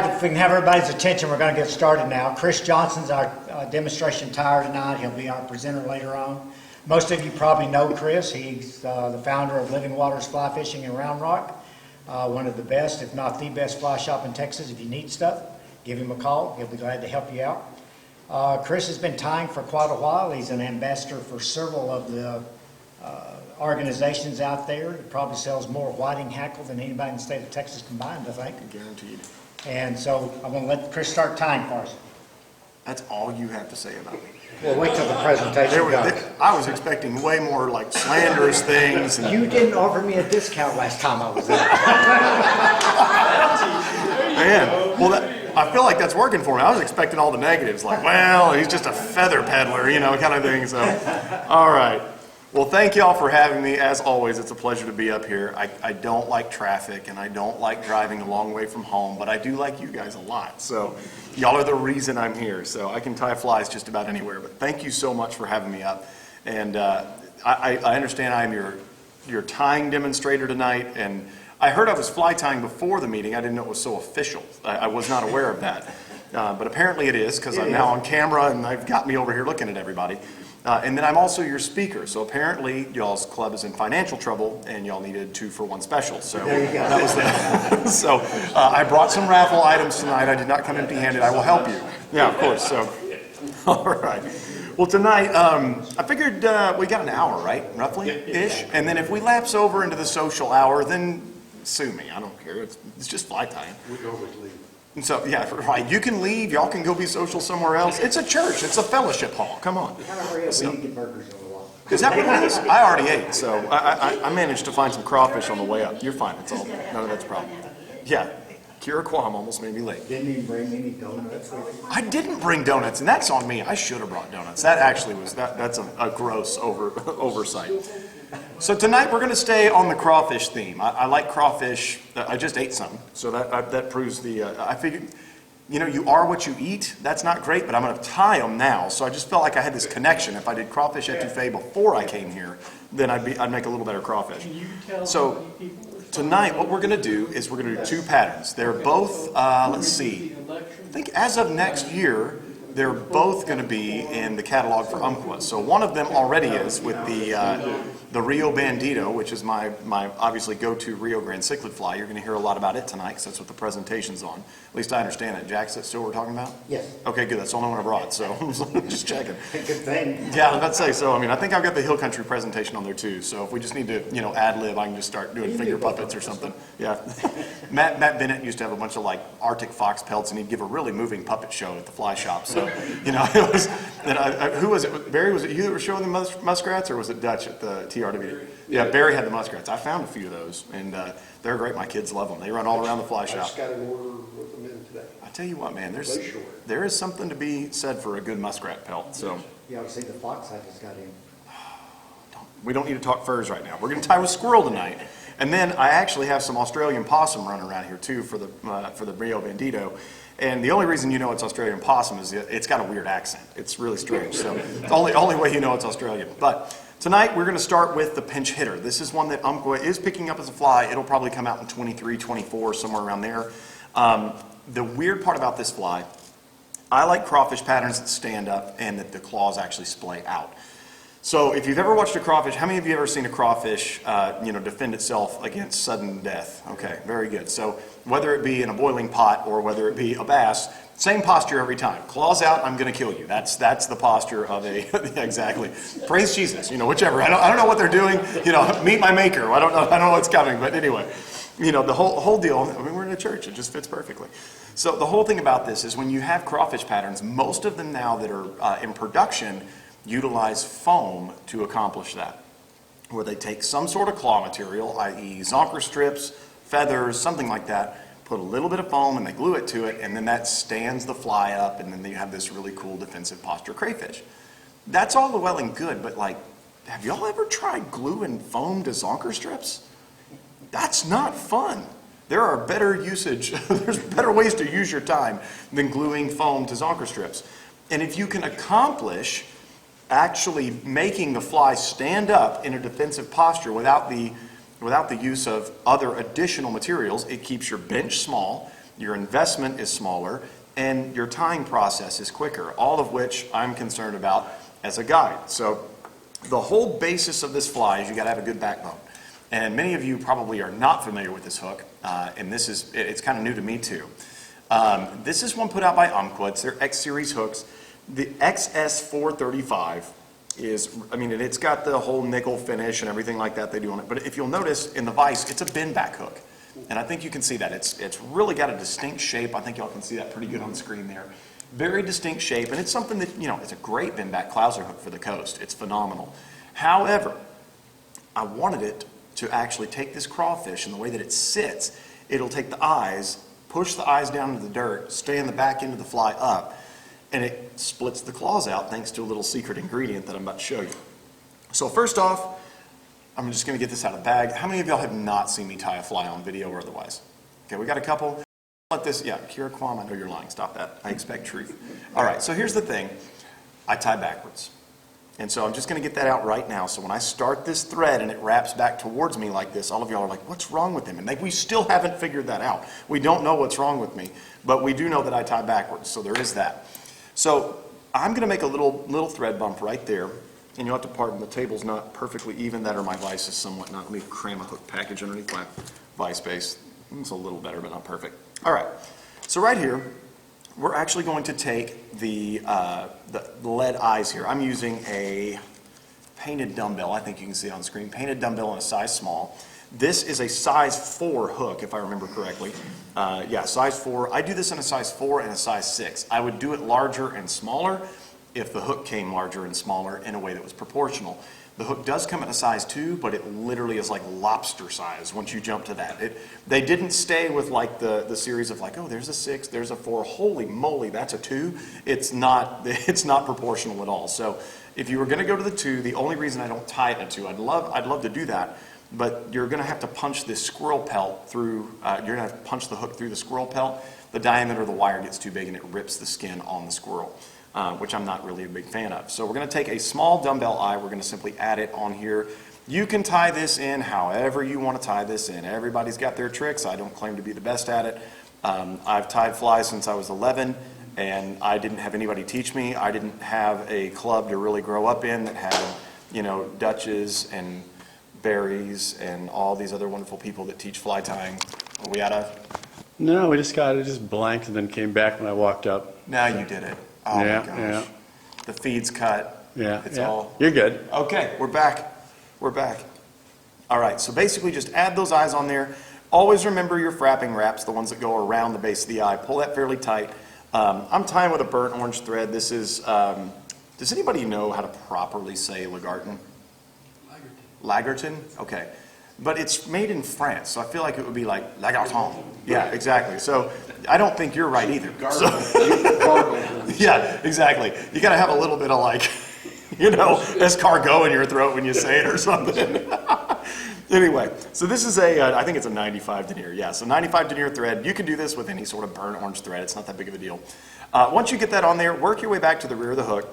right, if we can have everybody's attention, we're going to get started now. Chris Johnson's our demonstration tire tonight. He'll be our presenter later on. Most of you probably know Chris. He's the founder of Living Waters Fly Fishing in Round Rock. One of the best, if not the best fly shop in Texas. If you need stuff, give him a call. He'll be glad to help you out. Chris has been tying for quite a while. He's an ambassador for several of the organizations out there. He probably sells more whiting hackle than anybody in the state of Texas combined, I think. Guaranteed. And so I'm going to let Chris start tying for us. That's all you have to say about me. We'll wait till the presentation goes. I was expecting way more like slanderous things. And You didn't offer me a discount last time I was there. man, well, I feel like that's working for me. I was expecting all the negatives, like, well, he's just a feather peddler, you know, kind of thing. So, all right. Well, thank y'all for having me. As always, it's a pleasure to be up here. I don't like traffic and I don't like driving a long way from home, but I do like you guys a lot. So y'all are the reason I'm here. So I can tie flies just about anywhere, but thank you so much for having me up. And I understand I'm your tying demonstrator tonight, and I heard I was fly tying before the meeting. I didn't know it was so official. I was not aware of that. But apparently it is, because I'm now on camera and they've got me over here looking at everybody. And then I'm also your speaker. So apparently y'all's club is in financial trouble and y'all needed 2-for-1 special. So that was that. So I brought some raffle items tonight. I did not come empty-handed. I will help you. Yeah, of course. So, all right. Well, tonight, I figured we got an hour, right? Roughly-ish. And then if we lapse over into the social hour, then sue me. I don't care. It's just fly tying. We always leave. And so, yeah, right. You can leave. Y'all can go be social somewhere else. It's a church. It's a fellowship hall. Come on. So, We need to get burgers on the wall. is that what it is? I already ate, so I managed to find some crawfish on the way up. You're fine. It's all none of that's a problem. Yeah, Kira Kwam almost made me late. Didn't even bring any donuts with you. I didn't bring donuts, and that's on me. I should have brought donuts. That actually was that's a gross oversight. So tonight we're going to stay on the crawfish theme. I like crawfish. I just ate some, so that proves the. I figured, you know, you are what you eat. That's not great, but I'm going to tie them now. So I just felt like I had this connection. If I did crawfish etouffee before I came here, then I'd make a little better crawfish. So tonight what we're going to do is we're going to do 2 patterns. They're both, let's see, I think as of next year, they're both going to be in the catalog for Umpqua. So one of them already is with the Rio Bandito, which is my obviously go-to Rio Grande cichlid fly. You're going to hear a lot about it tonight because that's what the presentation's on. At least I understand it. Jack, is that still what we're talking about? Yes. Okay, good. That's the only one I brought, so just checking. Good thing. Yeah, I was about to say, so I mean, I think I've got the Hill Country presentation on there too, so if we just need to, you know, ad-lib, I can just start doing finger puppets or something. Yeah. Matt Bennett used to have a bunch of like Arctic fox pelts, and he'd give a really moving puppet show at the fly shop, so, you know, it was, and who was it? Barry, was it you that were showing the muskrats, or was it Dutch at the TRW? Yeah, Barry had the muskrats. I found a few of those, and they're great. My kids love them. They run all around the fly I shop. just got an order with them in today. I tell you what, man, Glacier. there is something to be said for a good muskrat pelt, so. You ought to see the fox I just got in. We don't need to talk furs right now. We're going to tie with squirrel tonight. And then I actually have some Australian possum running around here too for the Rio Bandito. And the only reason you know it's Australian possum is it's got a weird accent. It's really strange. So the only way you know it's Australian. But tonight we're going to start with the pinch hitter. This is one that Umpqua is picking up as a fly. It'll probably come out in 23, 24, somewhere around there. The weird part about this fly, I like crawfish patterns that stand up and that the claws actually splay out. So if you've ever watched a crawfish, how many of you have ever seen a crawfish, defend itself against sudden death? Okay, very good. So whether it be in a boiling pot or whether it be a bass, same posture every time. Claws out, I'm going to kill you. That's the posture of a exactly. Praise Jesus, whichever. I don't know what they're doing. Meet my maker. I don't know what's coming, but anyway, the whole deal. I mean, we're in a church. It just fits perfectly. So the whole thing about this is when you have crawfish patterns, most of them now that are in production utilize foam to accomplish that, where they take some sort of claw material, i.e. zonker strips, feathers, something like that, put a little bit of foam and they glue it to it, and then that stands the fly up, and then you have this really cool defensive posture crayfish. That's all well and good, but have y'all ever tried gluing foam to zonker strips? That's not fun. There are better usage, there's better ways to use your time than gluing foam to zonker strips. And if you can accomplish actually making the fly stand up in a defensive posture without the use of other additional materials, it keeps your bench small, your investment is smaller, and your tying process is quicker, all of which I'm concerned about as a guide. So the whole basis of this fly is you gotta have a good backbone. And many of you probably are not familiar with this hook, and it's kind of new to me too. This is one put out by Umpqua. It's their X Series hooks. The XS435 it's got the whole nickel finish and everything like that they do on it. But if you'll notice in the vise, it's a bend back hook. And I think you can see that. It's really got a distinct shape. I think y'all can see that pretty good on the screen there. Very distinct shape, and it's something that, it's a great bend back clouser hook for the coast. It's phenomenal. However, I wanted it to actually take this crawfish, and the way that it sits, it'll take the eyes, push the eyes down into the dirt, stay in the back end of the fly up, and it splits the claws out thanks to a little secret ingredient that I'm about to show you. So first off, I'm just going to get this out of the bag. How many of y'all have not seen me tie a fly on video or otherwise? Okay, we got a couple. Let this, Kira Kwam, I know you're lying. Stop that. I expect truth. All right, so here's the thing. I tie backwards. And so I'm just going to get that out right now. So when I start this thread and it wraps back towards me like this, all of y'all are like, what's wrong with him? And we still haven't figured that out. We don't know what's wrong with me, but we do know that I tie backwards. So there is that. So I'm going to make a little thread bump right there. And you'll have to pardon, the table's not perfectly even. That or my vise is somewhat not. Let me cram a hook package underneath my vise base. It's a little better, but not perfect. All right. So right here, we're actually going to take the lead eyes here. I'm using a painted dumbbell. I think you can see it on the screen. Painted dumbbell in a size small. This is a size 4 hook, if I remember correctly. Size 4. I do this in a size 4 and a size 6. I would do it larger and smaller if the hook came larger and smaller in a way that was proportional. The hook does come in a size 2, but it literally is like lobster size once you jump to that. They didn't stay with like the series of like, oh, there's a 6, there's a 4, holy moly, that's a 2. It's not proportional at all. So if you were gonna go to the 2, the only reason I don't tie it in a 2, I'd love to do that, but you're gonna have to punch this squirrel pelt through, you're gonna have to punch the hook through the squirrel pelt. The diameter of the wire gets too big and it rips the skin on the squirrel. Which I'm not really a big fan of. So we're going to take a small dumbbell eye, we're going to simply add it on here. You can tie this in however you want to tie this in. Everybody's got their tricks. I don't claim to be the best at it. I've tied flies since I was 11, and I didn't have anybody teach me. I didn't have a club to really grow up in that had, Dutches and Berries and all these other wonderful people that teach fly tying. Are we out of? No, we just blanked and then came back when I walked up. Now you did it. Oh Yeah, my gosh. yeah. The feed's cut. Yeah, It's yeah. all. You're good. Okay, we're back. We're back. All right, so basically just add those eyes on there. Always remember your frapping wraps, the ones that go around the base of the eye. Pull that fairly tight. I'm tying with a burnt orange thread. This is, does anybody know how to properly say Lagarton? Lagarton? Okay. But it's made in France, so I feel like it would be like Lagarton. Yeah, exactly. So I don't think you're right either. So, yeah, exactly. You got to have a little bit of like, escargot in your throat when you say it or something. Anyway, so this is I think it's a 95 denier. Yeah, so 95 denier thread. You can do this with any sort of burnt orange thread. It's not that big of a deal. Once you get that on there, work your way back to the rear of the hook.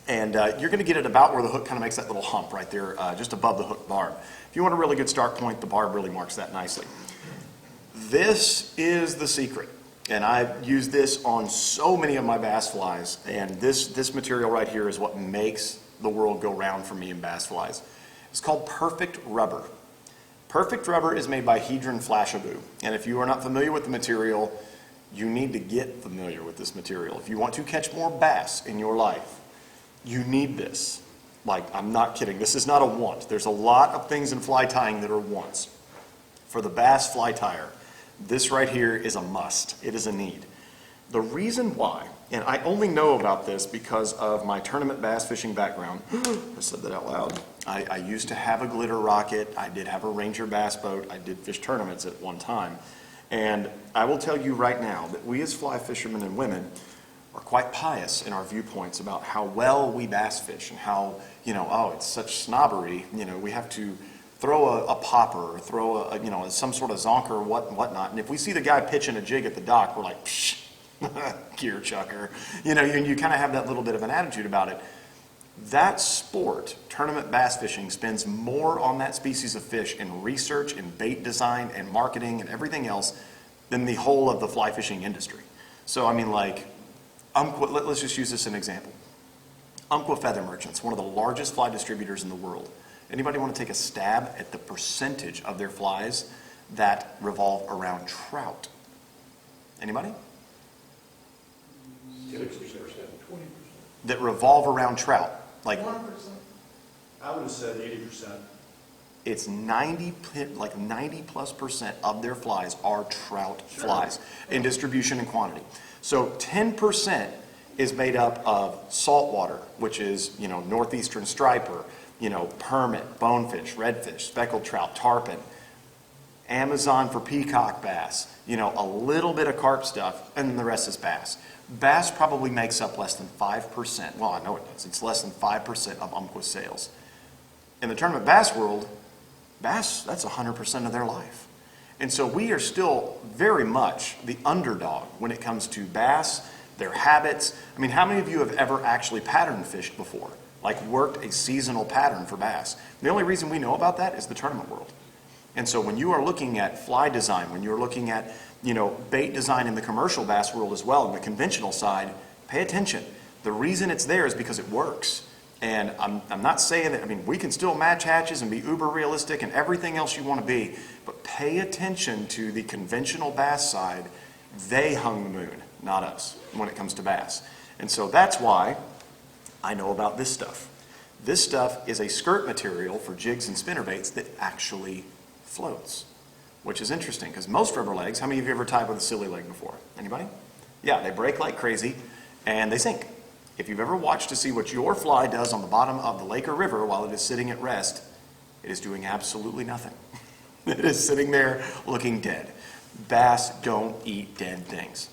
And you're going to get it about where the hook kind of makes that little hump right there, just above the hook barb. If you want a really good start point, the barb really marks that nicely. This is the secret. And I've used this on so many of my bass flies. And this material right here is what makes the world go round for me in bass flies. It's called Perfect Rubber. Perfect Rubber is made by Hedron Flashaboo. And if you are not familiar with the material, you need to get familiar with this material. If you want to catch more bass in your life, you need this. Like, I'm not kidding. This is not a want. There's a lot of things in fly tying that are wants. For the bass fly tyer, this right here is a must. It is a need. The reason why, and I only know about this because of my tournament bass fishing background. I said that out loud. I used to have a glitter rocket. I did have a Ranger bass boat. I did fish tournaments at one time. And I will tell you right now that we as fly fishermen and women are quite pious in our viewpoints about how well we bass fish and how, it's such snobbery. We have to throw a popper or throw some sort of zonker or whatnot. And if we see the guy pitching a jig at the dock, we're like, psh, gear chucker. You kind of have that little bit of an attitude about it. That sport, tournament bass fishing, spends more on that species of fish in research and bait design and marketing and everything else than the whole of the fly fishing industry. So I mean, like, let's just use this as an example. Umpqua Feather Merchants, one of the largest fly distributors in the world. Anybody want to take a stab at the percentage of their flies that revolve around trout? Anybody? 60%, 20%. That revolve around trout. Like, I would have said 80%. it's 90+% of their flies are trout flies in distribution and quantity. So 10% is made up of saltwater, which is, northeastern striper, permit, bonefish, redfish, speckled trout, tarpon, Amazon for peacock bass, a little bit of carp stuff, and then the rest is bass. Bass probably makes up less than 5%. Well, I know it does. It's less than 5% of Umpqua's sales. In the tournament bass world, bass, that's 100% of their life. And so we are still very much the underdog when it comes to bass, their habits. I mean, how many of you have ever actually pattern fished before? Like worked a seasonal pattern for bass? The only reason we know about that is the tournament world. And so when you are looking at fly design, when you're looking at, bait design in the commercial bass world as well, on the conventional side, pay attention. The reason it's there is because it works. And I'm not saying that, we can still match hatches and be uber realistic and everything else you want to be, but pay attention to the conventional bass side. They hung the moon, not us, when it comes to bass. And so that's why I know about this stuff. This stuff is a skirt material for jigs and spinnerbaits that actually floats, which is interesting because most rubber legs, how many of you ever tied with a silly leg before? Anybody? Yeah, they break like crazy and they sink. If you've ever watched to see what your fly does on the bottom of the lake or river while it is sitting at rest, it is doing absolutely nothing. It is sitting there looking dead. Bass don't eat dead things.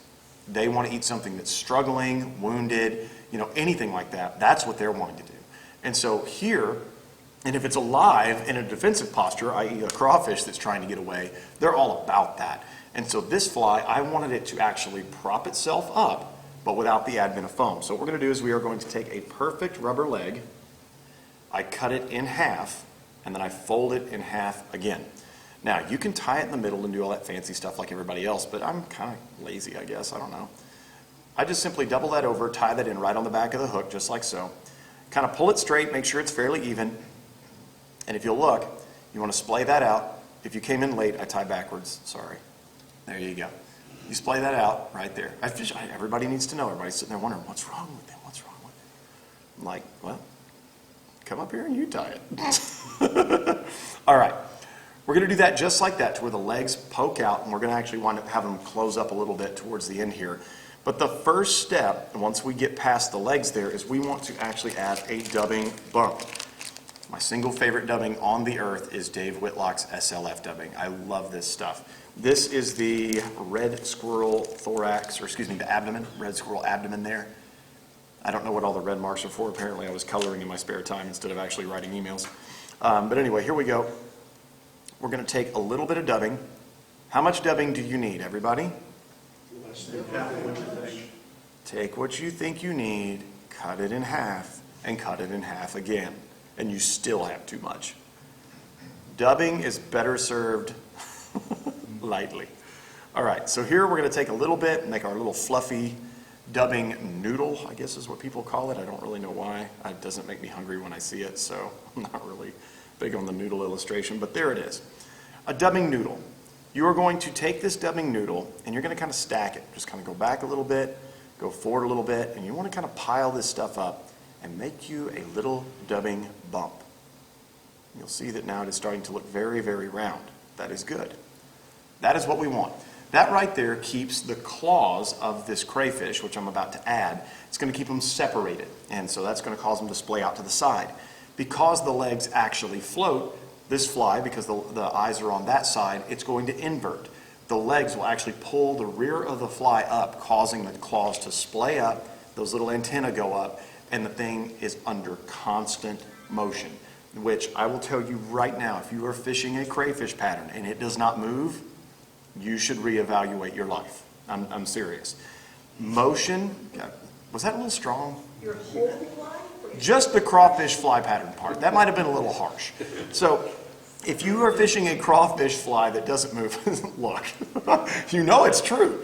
They want to eat something that's struggling, wounded, anything like that. That's what they're wanting to do. And so here, and if it's alive in a defensive posture, i.e. a crawfish that's trying to get away, they're all about that. And so this fly, I wanted it to actually prop itself up, but without the advent of foam. So what we're going to do is we are going to take a perfect rubber leg, I cut it in half, and then I fold it in half again. Now, you can tie it in the middle and do all that fancy stuff like everybody else, but I'm kind of lazy, I guess. I don't know. I just simply double that over, tie that in right on the back of the hook, just like so. Kind of pull it straight, make sure it's fairly even. And if you'll look, you want to splay that out. If you came in late, I tie backwards. Sorry. There you go. You splay that out right there. Everybody needs to know. Everybody's sitting there wondering, what's wrong with them? What's wrong with them? I'm like, well, come up here and you tie it. All right. We're going to do that just like that to where the legs poke out, and we're going to actually want to have them close up a little bit towards the end here. But the first step, once we get past the legs there, is we want to actually add a dubbing bump. My single favorite dubbing on the earth is Dave Whitlock's SLF dubbing. I love this stuff. This is the red squirrel thorax, or excuse me, the abdomen, red squirrel abdomen there. I don't know what all the red marks are for. Apparently I was coloring in my spare time instead of actually writing emails. But anyway, here we go. We're going to take a little bit of dubbing. How much dubbing do you need, everybody? Take what you think you need, cut it in half, and cut it in half again. And you still have too much. Dubbing is better served lightly. All right, so here we're going to take a little bit and make our little fluffy dubbing noodle, I guess is what people call it. I don't really know why. It doesn't make me hungry when I see it, so I'm not really big on the noodle illustration, but there it is. A dubbing noodle. You are going to take this dubbing noodle and you're going to kind of stack it. Just kind of go back a little bit, go forward a little bit, and you want to kind of pile this stuff up and make you a little dubbing bump. You'll see that now it is starting to look very, very round. That is good. That is what we want. That right there keeps the claws of this crayfish, which I'm about to add, it's going to keep them separated. And so that's going to cause them to splay out to the side. Because the legs actually float, this fly, because the eyes are on that side, it's going to invert. The legs will actually pull the rear of the fly up, causing the claws to splay up, those little antennae go up, and the thing is under constant motion, which I will tell you right now, if you are fishing a crayfish pattern and it does not move, you should reevaluate your life. I'm serious. Motion, was that a little strong? Your whole life? Just the crawfish fly pattern part. That might have been a little harsh. So If you are fishing a crawfish fly that doesn't move, look, you know it's true.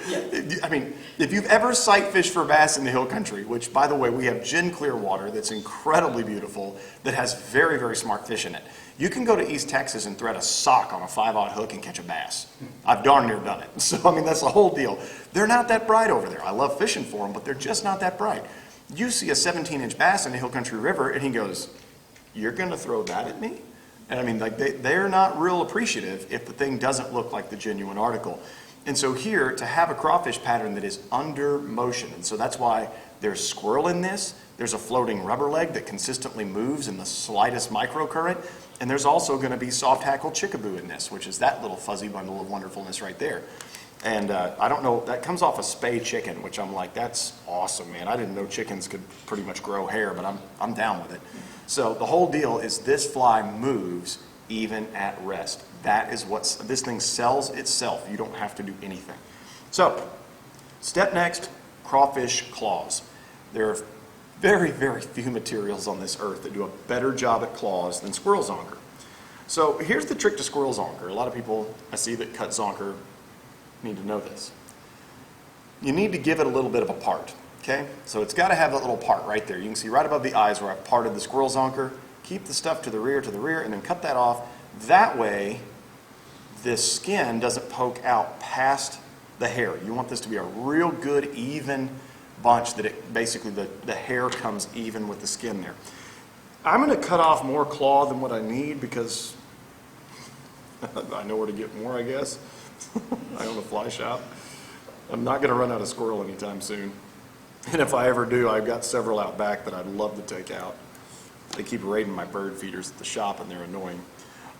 I mean, if you've ever sight fished for bass in the hill country, which by the way, we have gin clear water that's incredibly beautiful, that has very, very smart fish in it. You can go to East Texas and thread a sock on a 5/0 hook and catch a bass. I've darn near done it. So, I mean, that's the whole deal. They're not that bright over there. I love fishing for them, but they're just not that bright. You see a 17-inch bass in the hill country river, and he goes, "You're going to throw that at me?" And I mean, like they're not real appreciative if the thing doesn't look like the genuine article. And so here, to have a crawfish pattern that is under motion, and so that's why there's squirrel in this, there's a floating rubber leg that consistently moves in the slightest microcurrent, and there's also going to be soft-hackled chickaboo in this, which is that little fuzzy bundle of wonderfulness right there. And I don't know, that comes off a spay chicken, which I'm like, that's awesome, man. I didn't know chickens could pretty much grow hair, but I'm down with it. So the whole deal is this fly moves even at rest. That is what, this thing sells itself. You don't have to do anything. So, step next, crawfish claws. There are very, very few materials on this earth that do a better job at claws than Squirrel Zonker. So here's the trick to Squirrel Zonker. A lot of people I see that cut Zonker need to know this. You need to give it a little bit of a part. Okay, so it's got to have that little part right there. You can see right above the eyes where I've parted the Squirrel Zonker. Keep the stuff to the rear, and then cut that off. That way, this skin doesn't poke out past the hair. You want this to be a real good, even bunch that it basically the hair comes even with the skin there. I'm going to cut off more claw than what I need because I know where to get more, I guess. I own a fly shop. I'm not going to run out of squirrel anytime soon. And if I ever do, I've got several out back that I'd love to take out. They keep raiding my bird feeders at the shop and they're annoying.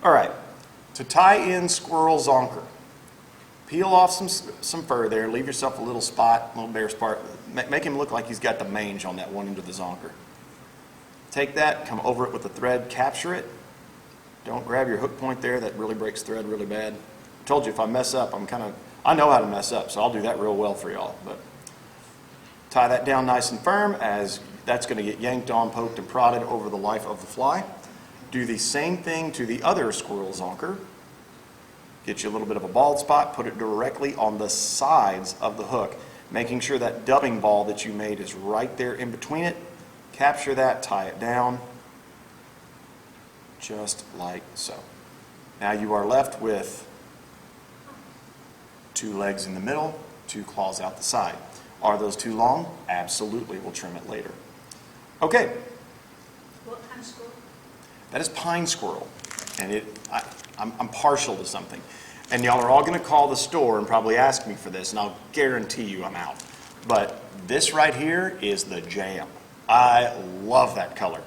All right, to tie in Squirrel Zonker, peel off some fur there, leave yourself a little spot, a little bare spot. Make him look like he's got the mange on that one end of the zonker. Take that, come over it with the thread, capture it. Don't grab your hook point there, that really breaks thread really bad. I told you if I mess up, I know how to mess up, so I'll do that real well for y'all. But tie that down nice and firm, as that's going to get yanked on, poked, and prodded over the life of the fly. Do the same thing to the other Squirrel Zonker. Get you a little bit of a bald spot, put it directly on the sides of the hook, making sure that dubbing ball that you made is right there in between it. Capture that, tie it down, just like so. Now you are left with 2 legs in the middle, 2 claws out the side. Are those too long? Absolutely, we'll trim it later. Okay. What kind of squirrel? That is pine squirrel, and I'm partial to something. And y'all are all going to call the store and probably ask me for this, and I'll guarantee you I'm out. But this right here is the jam. I love that color.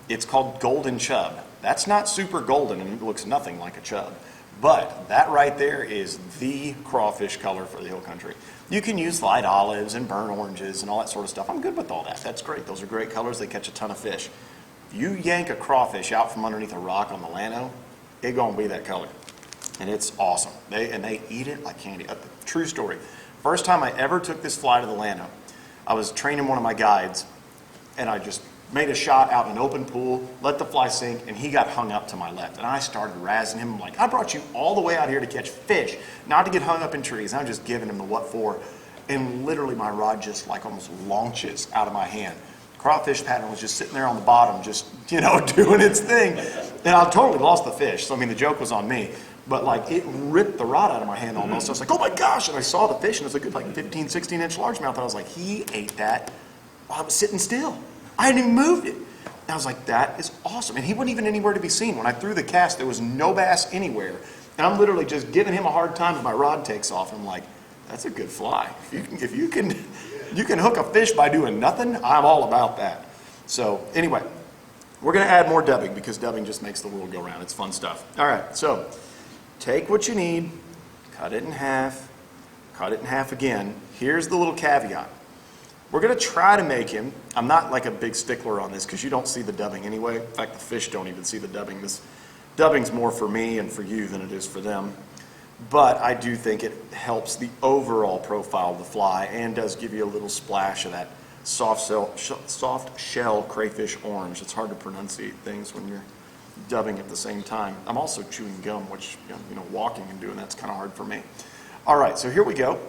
It's called Golden Chub. That's not super golden, and it looks nothing like a chub. But that right there is the crawfish color for the hill country. You can use light olives and burnt oranges and all that sort of stuff. I'm good with all that. That's great. Those are great colors. They catch a ton of fish. If you yank a crawfish out from underneath a rock on the Llano, it's going to be that color. And it's awesome. They eat it like candy. True story. First time I ever took this fly to the Llano, I was training one of my guides, and I just made a shot out in an open pool, let the fly sink, and he got hung up to my left. And I started razzing him. I'm like, I brought you all the way out here to catch fish, not to get hung up in trees. I'm just giving him the what for. And literally my rod just like almost launches out of my hand. Crawfish pattern was just sitting there on the bottom, just, doing its thing. And I totally lost the fish. So, I mean, the joke was on me. But, like, it ripped the rod out of my hand almost. I was like, oh, my gosh. And I saw the fish, and it was a good, like, 15, 16-inch largemouth. And I was like, he ate that while I was sitting still. I hadn't even moved it. And I was like, that is awesome. And he wasn't even anywhere to be seen. When I threw the cast, there was no bass anywhere. And I'm literally just giving him a hard time as my rod takes off. And I'm like, that's a good fly. If you can hook a fish by doing nothing, I'm all about that. So anyway, we're going to add more dubbing because dubbing just makes the world go round. It's fun stuff. All right, so take what you need, cut it in half again. Here's the little caveat. We're going to try to make him, I'm not like a big stickler on this because you don't see the dubbing anyway. In fact, the fish don't even see the dubbing. This dubbing's more for me and for you than it is for them. But I do think it helps the overall profile of the fly and does give you a little splash of that soft shell crayfish orange. It's hard to pronunciate things when you're dubbing at the same time. I'm also chewing gum, which, walking and doing that's kind of hard for me. All right, so here we go.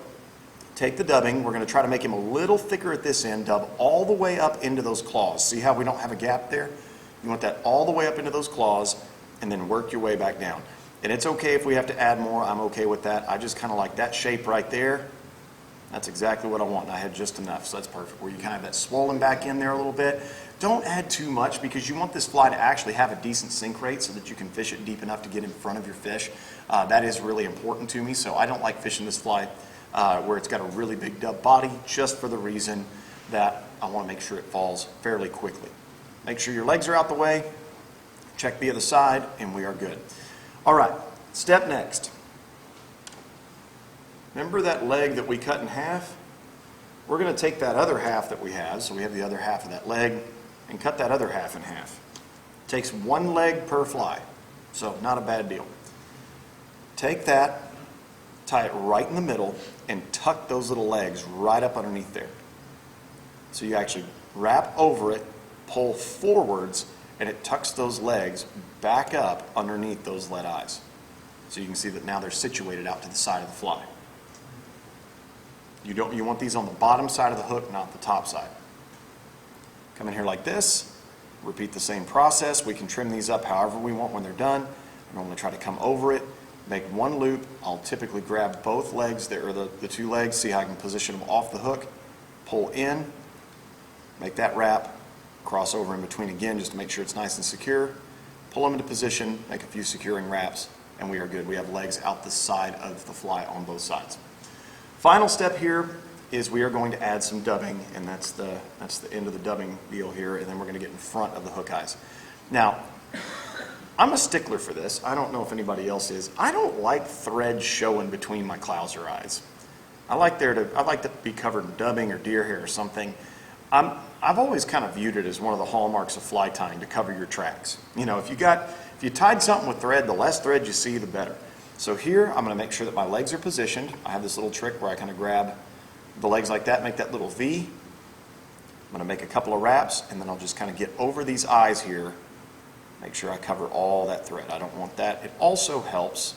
Take the dubbing. We're going to try to make him a little thicker at this end. Dub all the way up into those claws. See how we don't have a gap there? You want that all the way up into those claws, and then work your way back down. And it's okay if we have to add more. I'm okay with that. I just kind of like that shape right there. That's exactly what I want. And I had just enough, so that's perfect. Where you kind of have that swollen back in there a little bit. Don't add too much because you want this fly to actually have a decent sink rate so that you can fish it deep enough to get in front of your fish. That is really important to me, so I don't like fishing this fly where it's got a really big dub body, just for the reason that I want to make sure it falls fairly quickly. Make sure your legs are out the way, check the other side, and we are good. All right, step next. Remember that leg that we cut in half? We're going to take that other half that we have, so we have the other half of that leg, and cut that other half in half. Takes one leg per fly, so not a bad deal. Take that, tie it right in the middle, and tuck those little legs right up underneath there. So you actually wrap over it, pull forwards, and it tucks those legs back up underneath those lead eyes. So you can see that now they're situated out to the side of the fly. You want these on the bottom side of the hook, not the top side. Come in here like this, repeat the same process. We can trim these up however we want when they're done. I normally try to come over it, make one loop. I'll typically grab both legs, or the two legs, see how I can position them off the hook, pull in, make that wrap, cross over in between again just to make sure it's nice and secure, pull them into position, make a few securing wraps, and we are good. We have legs out the side of the fly on both sides. Final step here is we are going to add some dubbing, and that's the end of the dubbing deal here, and then we're going to get in front of the hook eyes. Now, I'm a stickler for this. I don't know if anybody else is. I don't like thread showing between my clouser eyes. I like to be covered in dubbing or deer hair or something. I've always kind of viewed it as one of the hallmarks of fly tying to cover your tracks. If you tied something with thread, the less thread you see, the better. So here, I'm going to make sure that my legs are positioned. I have this little trick where I kind of grab the legs like that, make that little V. I'm going to make a couple of wraps, and then I'll just kind of get over these eyes here, make sure I cover all that thread. I don't want that. It also helps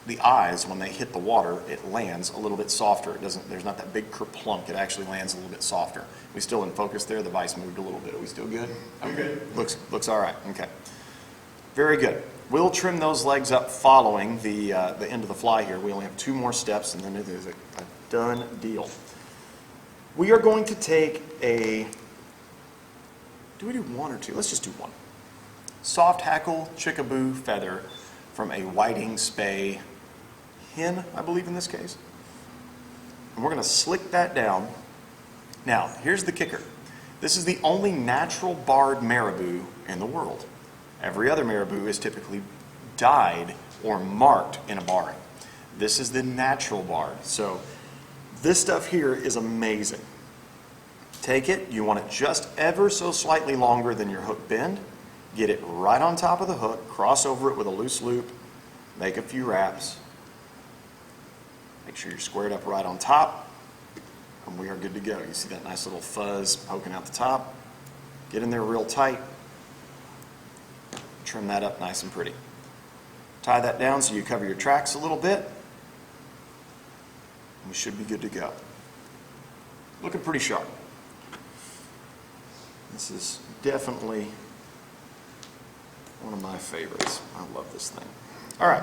the eyes, when they hit the water, it lands a little bit softer. There's not that big kerplunk. It actually lands a little bit softer. We still in focus there? The vise moved a little bit. Are we still good? I'm good. Looks all right. Okay. Very good. We'll trim those legs up following the end of the fly here. We only have two more steps, and then it is a done deal. We are going to take do we do one or two? Let's just do one. Soft hackle chickaboo feather from a whiting spay hen, I believe in this case. And we're going to slick that down. Now, here's the kicker. This is the only natural barred marabou in the world. Every other marabou is typically dyed or marked in a barring. This is the natural barred. So this stuff here is amazing. Take it, you want it just ever so slightly longer than your hook bend. Get it right on top of the hook, cross over it with a loose loop, make a few wraps. Make sure you're squared up right on top, and we are good to go. You see that nice little fuzz poking out the top? Get in there real tight. Trim that up nice and pretty. Tie that down so you cover your tracks a little bit. We should be good to go. Looking pretty sharp. This is definitely one of my favorites. I love this thing. All right,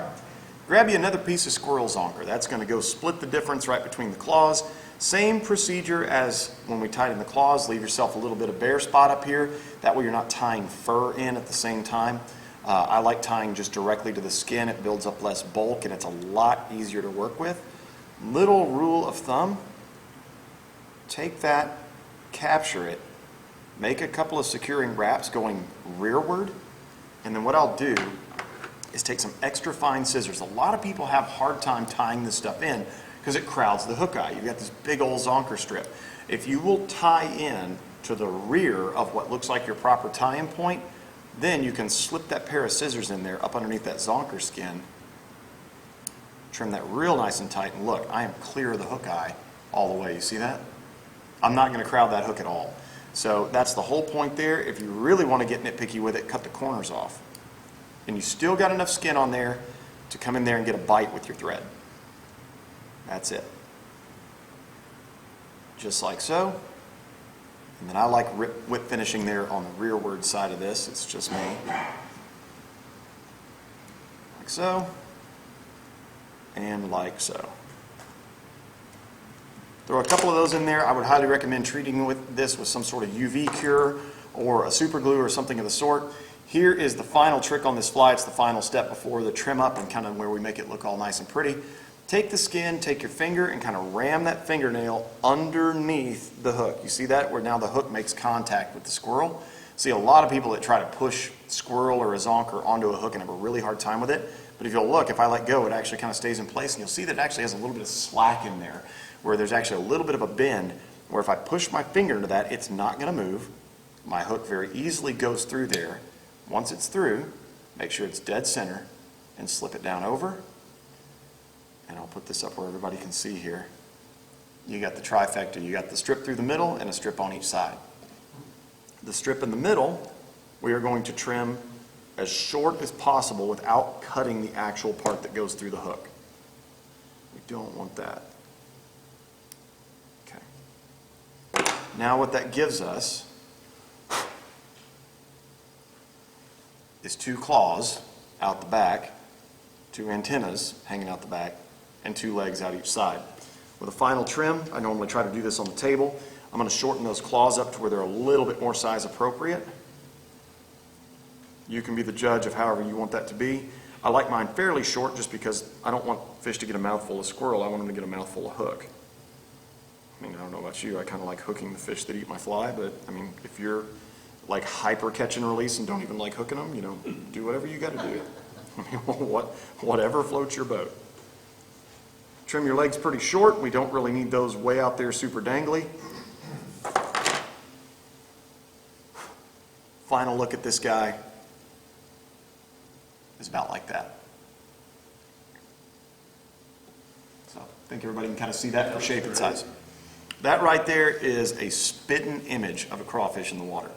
grab you another piece of Squirrel Zonker. That's going to go split the difference right between the claws. Same procedure as when we tied in the claws. Leave yourself a little bit of bare spot up here. That way you're not tying fur in at the same time. I like tying just directly to the skin. It builds up less bulk, and it's a lot easier to work with. Little rule of thumb, take that, capture it, make a couple of securing wraps going rearward, and then what I'll do is take some extra fine scissors. A lot of people have a hard time tying this stuff in because it crowds the hook eye. You've got this big old zonker strip. If you will tie in to the rear of what looks like your proper tie-in point, then you can slip that pair of scissors in there up underneath that zonker skin, trim that real nice and tight, and look, I am clear of the hook eye all the way. You see that? I'm not going to crowd that hook at all. So that's the whole point there. If you really want to get nitpicky with it, cut the corners off. and you still got enough skin on there to come in there and get a bite with your thread. That's it. Just like so. And then I like whip finishing there on the rearward side of this. It's just me. Like so. And like so. Throw a couple of those in there. I would highly recommend treating this with some sort of UV cure or a super glue or something of the sort. Here is the final trick on this fly. It's the final step before the trim up and kind of where we make it look all nice and pretty. Take the skin, take your finger, and kind of ram that fingernail underneath the hook. You see that? Where now the hook makes contact with the squirrel. See, a lot of people that try to push squirrel or a zonker onto a hook and have a really hard time with it. But if you'll look, if I let go, it actually kind of stays in place, and you'll see that it actually has a little bit of slack in there, where there's actually a little bit of a bend, where if I push my finger into that, it's not going to move. My hook very easily goes through there. Once it's through, make sure it's dead center, and slip it down over. And I'll put this up where everybody can see here. You got the trifecta. You got the strip through the middle and a strip on each side. The strip in the middle, we are going to trim as short as possible without cutting the actual part that goes through the hook. We don't want that. Okay. Now what that gives us is 2 claws out the back, 2 antennas hanging out the back, and 2 legs out each side. With a final trim, I normally try to do this on the table. I'm going to shorten those claws up to where they're a little bit more size appropriate. You can be the judge of however you want that to be. I like mine fairly short just because I don't want fish to get a mouthful of squirrel. I want them to get a mouthful of hook. I mean, I don't know about you. I kind of like hooking the fish that eat my fly, but I mean, if you're like hyper catch and release and don't even like hooking them, you know, do whatever you got to do. I mean, whatever floats your boat. Trim your legs pretty short. We don't really need those way out there super dangly. Final look at this guy is about like that. So I think everybody can kind of see that for shape and size. That right there is a spitting image of a crawfish in the water.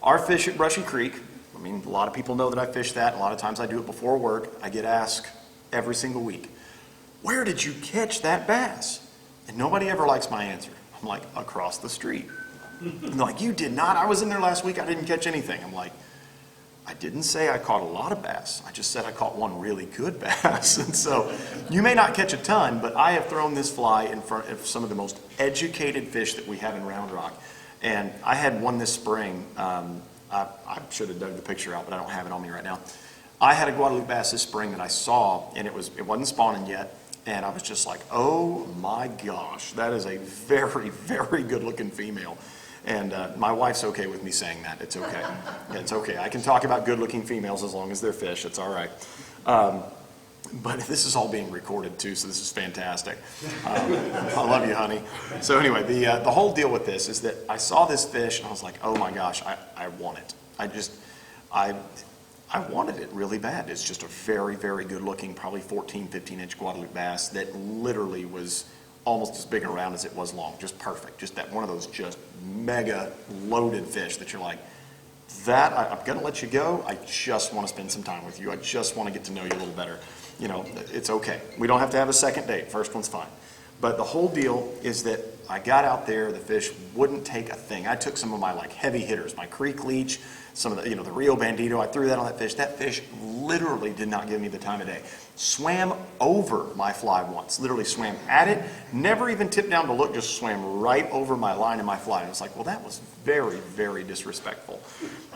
Our fish at Brushy Creek, I mean, a lot of people know that I fish that. A lot of times I do it before work. I get asked every single week, where did you catch that bass? And nobody ever likes my answer. I'm like, across the street. And they're like, you did not? I was in there last week. I didn't catch anything. I'm like, I didn't say I caught a lot of bass. I just said I caught one really good bass. And so you may not catch a ton, but I have thrown this fly in front of some of the most educated fish that we have in Round Rock. And I had one this spring. I should have dug the picture out, but I don't have it on me right now. I had a Guadalupe bass this spring that I saw, and it wasn't spawning yet. And I was just like, oh my gosh, that is a very, very good looking female. And my wife's okay with me saying that. It's okay. It's okay. I can talk about good looking females as long as they're fish. It's all right. But this is all being recorded too, so this is fantastic. I love you, honey. So anyway, the whole deal with this is that I saw this fish and I was like, oh my gosh, I want it. I wanted it really bad. It's just a very, very good looking, probably 14, 15-inch Guadalupe bass that literally was almost as big around as it was long. Just perfect. Just that one of those just mega loaded fish that you're like, I'm going to let you go. I just want to spend some time with you. I just want to get to know you a little better. You know, it's okay. We don't have to have a second date. First one's fine. But the whole deal is that I got out there, the fish wouldn't take a thing. I took some of my like heavy hitters, my creek leech, some of the, the Rio Bandito. I threw that on that fish. That fish literally did not give me the time of day. Swam over my fly once, literally swam at it, never even tipped down to look, just swam right over my line and my fly. And I was like, well, that was very, very disrespectful.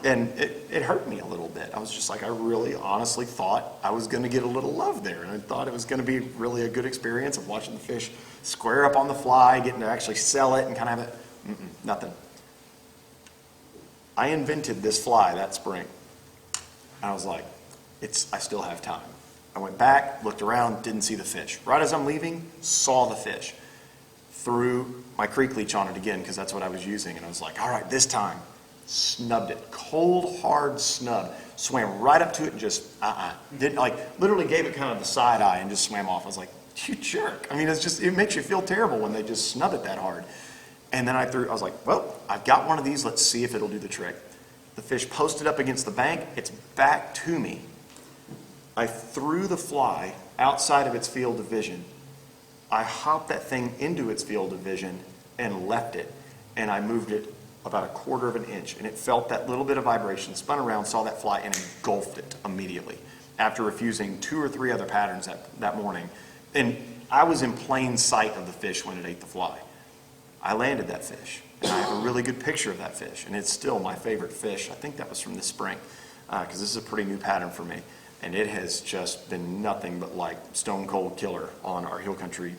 And it hurt me a little bit. I was just like, I really honestly thought I was going to get a little love there. And I thought it was going to be really a good experience of watching the fish square up on the fly, getting to actually sell it and kind of have it. Nothing. I invented this fly that spring. I was like, I still have time. I went back, looked around, didn't see the fish. Right as I'm leaving, saw the fish. Threw my creek leech on it again because that's what I was using. And I was like, all right, this time. Snubbed it. Cold, hard snub. Swam right up to it and just, Didn't, literally gave it kind of the side eye and just swam off. I was like, you jerk. I mean, it makes you feel terrible when they just snub it that hard. And then I was like, well, I've got one of these. Let's see if it'll do the trick. The fish posted up against the bank. It's back to me. I threw the fly outside of its field of vision. I hopped that thing into its field of vision and left it. And I moved it about a quarter of an inch. And it felt that little bit of vibration, spun around, saw that fly, and engulfed it immediately after refusing 2 or 3 other patterns that morning. And I was in plain sight of the fish when it ate the fly. I landed that fish. And I have a really good picture of that fish. And it's still my favorite fish. I think that was from this spring, because this is a pretty new pattern for me. And it has just been nothing but like stone cold killer on our hill country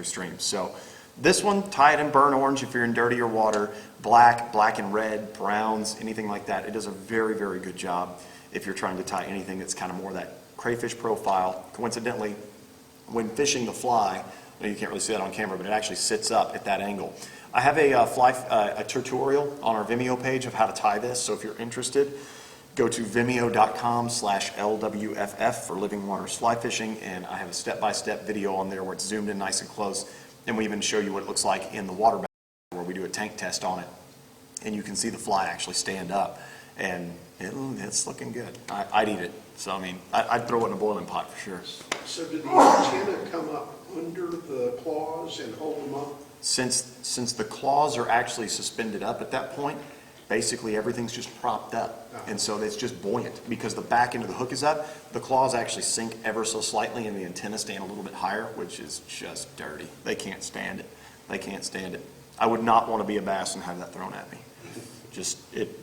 streams. So this one, tie it in burnt orange if you're in dirtier water, black, black and red, browns, anything like that. It does a very, very good job if you're trying to tie anything that's kind of more that crayfish profile. Coincidentally, when fishing the fly, you can't really see that on camera, but it actually sits up at that angle. I have a tutorial on our Vimeo page of how to tie this, so if you're interested, go to vimeo.com/LWFF for Living Waters Fly Fishing, and I have a step-by-step video on there where it's zoomed in nice and close, and we even show you what it looks like in the water bag where we do a tank test on it, and you can see the fly actually stand up, and it's looking good. I'd eat it, so I mean, I'd throw it in a boiling pot for sure. So did the antenna come up under the claws and hold them up? Since the claws are actually suspended up at that point, basically everything's just propped up, and so it's just buoyant because the back end of the hook is up. The claws actually sink ever so slightly, and the antenna stand a little bit higher, which is just dirty. They can't stand it. They can't stand it. I would not want to be a bass and have that thrown at me.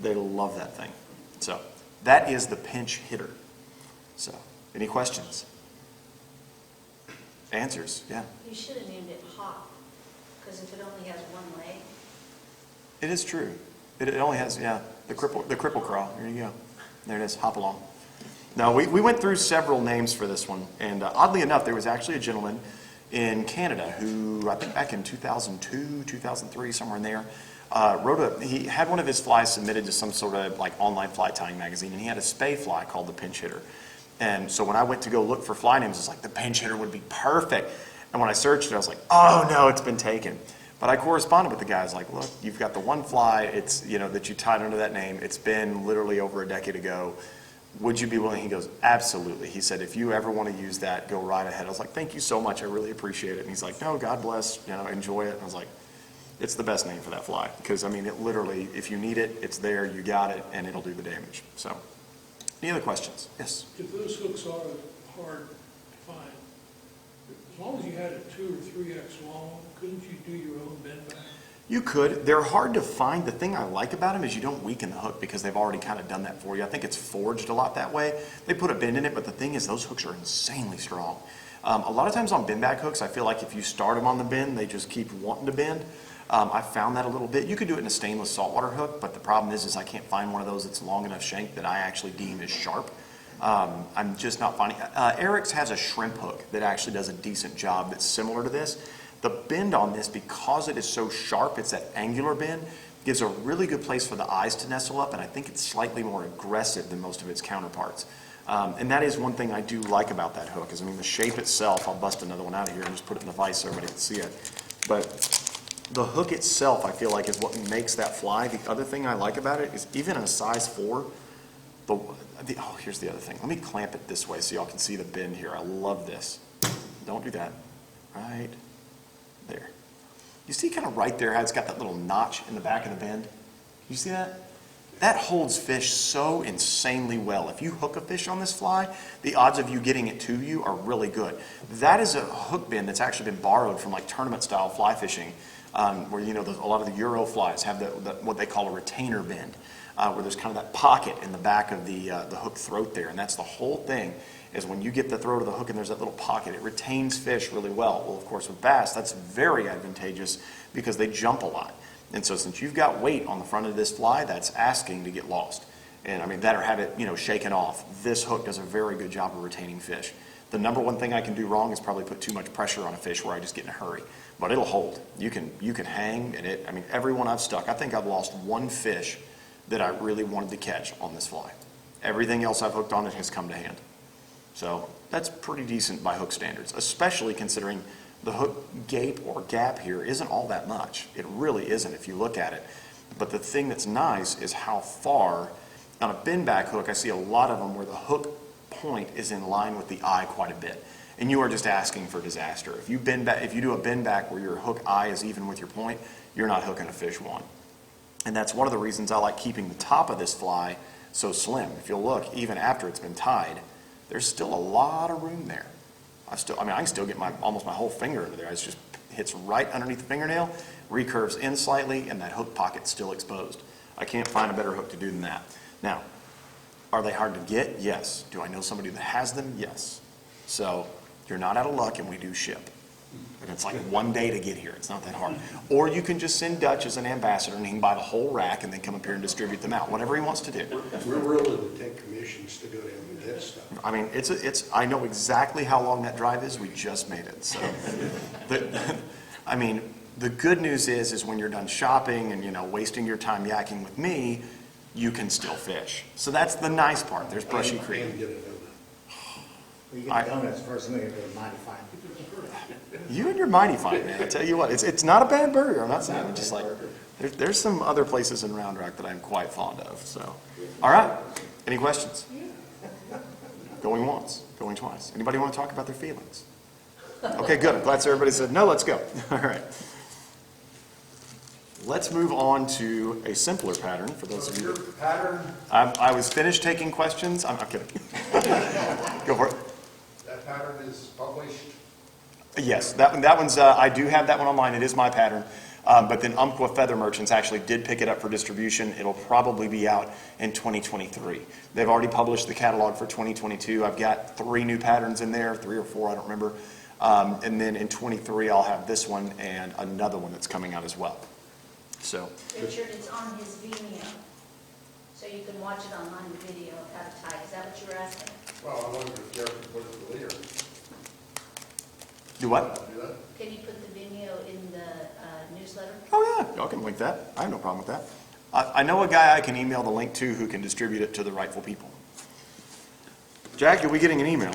They love that thing. So that is the pinch hitter. So any questions? Answers? Yeah. You should have named it Hop, because if it only has one leg. It is true. It only has, yeah, the cripple crawl. There you go. There it is. Hop along. Now, we went through several names for this one, and oddly enough, there was actually a gentleman in Canada who, I think back in 2002, 2003, somewhere in there, he had one of his flies submitted to some sort of like online fly tying magazine, and he had a spay fly called the pinch hitter. And so when I went to go look for fly names, it's like the pinch hitter would be perfect. And when I searched it, I was like, oh no, it's been taken. But I corresponded with the guys like, look, you've got the one fly, it's, that you tied under that name. It's been literally over a decade ago. Would you be willing? He goes, absolutely. He said, if you ever want to use that, go right ahead. I was like, thank you so much. I really appreciate it. And he's like, no, God bless, enjoy it. And I was like, it's the best name for that fly. Because, I mean, it literally, if you need it, it's there, you got it, and it'll do the damage. So, any other questions? Yes? If those hooks are hard to find, as long as you had a 2 or 3x long, couldn't you do your own bend back? You could. They're hard to find. The thing I like about them is you don't weaken the hook because they've already kind of done that for you. I think it's forged a lot that way. They put a bend in it, but the thing is those hooks are insanely strong. A lot of times on bend back hooks, I feel like if you start them on the bend, they just keep wanting to bend. I found that a little bit. You could do it in a stainless saltwater hook, but the problem is I can't find one of those that's long enough shank that I actually deem as sharp. I'm just not finding. Eric's has a shrimp hook that actually does a decent job that's similar to this. The bend on this, because it is so sharp, it's that angular bend, gives a really good place for the eyes to nestle up, and I think it's slightly more aggressive than most of its counterparts. And that is one thing I do like about that hook, is the shape itself. I'll bust another one out of here and just put it in the vise so everybody can see it. But the hook itself, I feel like, is what makes that fly. The other thing I like about it is even in a size 4, here's the other thing. Let me clamp it this way so y'all can see the bend here. I love this. Don't do that. Right there. You see kind of right there how it's got that little notch in the back of the bend? You see that? That holds fish so insanely well. If you hook a fish on this fly, the odds of you getting it to you are really good. That is a hook bend that's actually been borrowed from like tournament style fly fishing, where a lot of the Euro flies have what they call a retainer bend, where there's kind of that pocket in the back of the hook throat there, and that's the whole thing. Is when you get the throat of the hook and there's that little pocket, it retains fish really well. Well, of course, with bass, that's very advantageous because they jump a lot. And so since you've got weight on the front of this fly, that's asking to get lost. And I mean, that or have it, shaken off. This hook does a very good job of retaining fish. The number one thing I can do wrong is probably put too much pressure on a fish where I just get in a hurry. But it'll hold. You can hang, and everyone I've stuck, I think I've lost one fish that I really wanted to catch on this fly. Everything else I've hooked on it has come to hand. So that's pretty decent by hook standards, especially considering the hook gape or gap here isn't all that much. It really isn't if you look at it. But the thing that's nice is how far, on a bend back hook, I see a lot of them where the hook point is in line with the eye quite a bit. And you are just asking for disaster. If you do a bend back where your hook eye is even with your point, you're not hooking a fish one. And that's one of the reasons I like keeping the top of this fly so slim. If you'll look, even after it's been tied, there's still a lot of room there. I can still get almost my whole finger into there. It just hits right underneath the fingernail, recurves in slightly, and that hook pocket's still exposed. I can't find a better hook to do than that. Now, are they hard to get? Yes. Do I know somebody that has them? Yes. So you're not out of luck, and we do ship. And it's like 1 day to get here. It's not that hard. Or you can just send Dutch as an ambassador, and he can buy the whole rack and then come up here and distribute them out. Whatever he wants to do. We're willing to take commissions to go down and get stuff. I mean, I know exactly how long that drive is. We just made it. So, the good news is when you're done shopping and, wasting your time yakking with me, you can still fish. So that's the nice part. There's Brushy Creek. And get a donut. Well, you get the donuts first, and then you go to Mighty Fine. You and your Mighty Fine, man. I tell you what, it's not a bad burger. I'm not saying it. Just like there's some other places in Round Rock that I'm quite fond of. So, all right. Any questions? Going once, going twice. Anybody want to talk about their feelings? Okay, good. I'm glad everybody said no. Let's go. All right. Let's move on to a simpler pattern for those of you. Your pattern, I was finished taking questions. I'm kidding. Go for it. that pattern is published. Yes, that one's, I do have that one online. It is my pattern. But then Umpqua Feather Merchants actually did pick it up for distribution. It'll probably be out in 2023. They've already published the catalog for 2022. I've got 3 new patterns in there, 3 or 4, I don't remember. And then in 23, I'll have this one and another one that's coming out as well. So, Richard, it's on his Vimeo, so you can watch it online, the video of how to tie. Is that what you were asking? Well, I wondered if Derek could put it in the leader. do what? Do that? Can you put the Vimeo in the newsletter? Oh yeah, y'all can link that. I have no problem with that. I know a guy I can email the link to who can distribute it to the rightful people. Jack, you'll be getting an email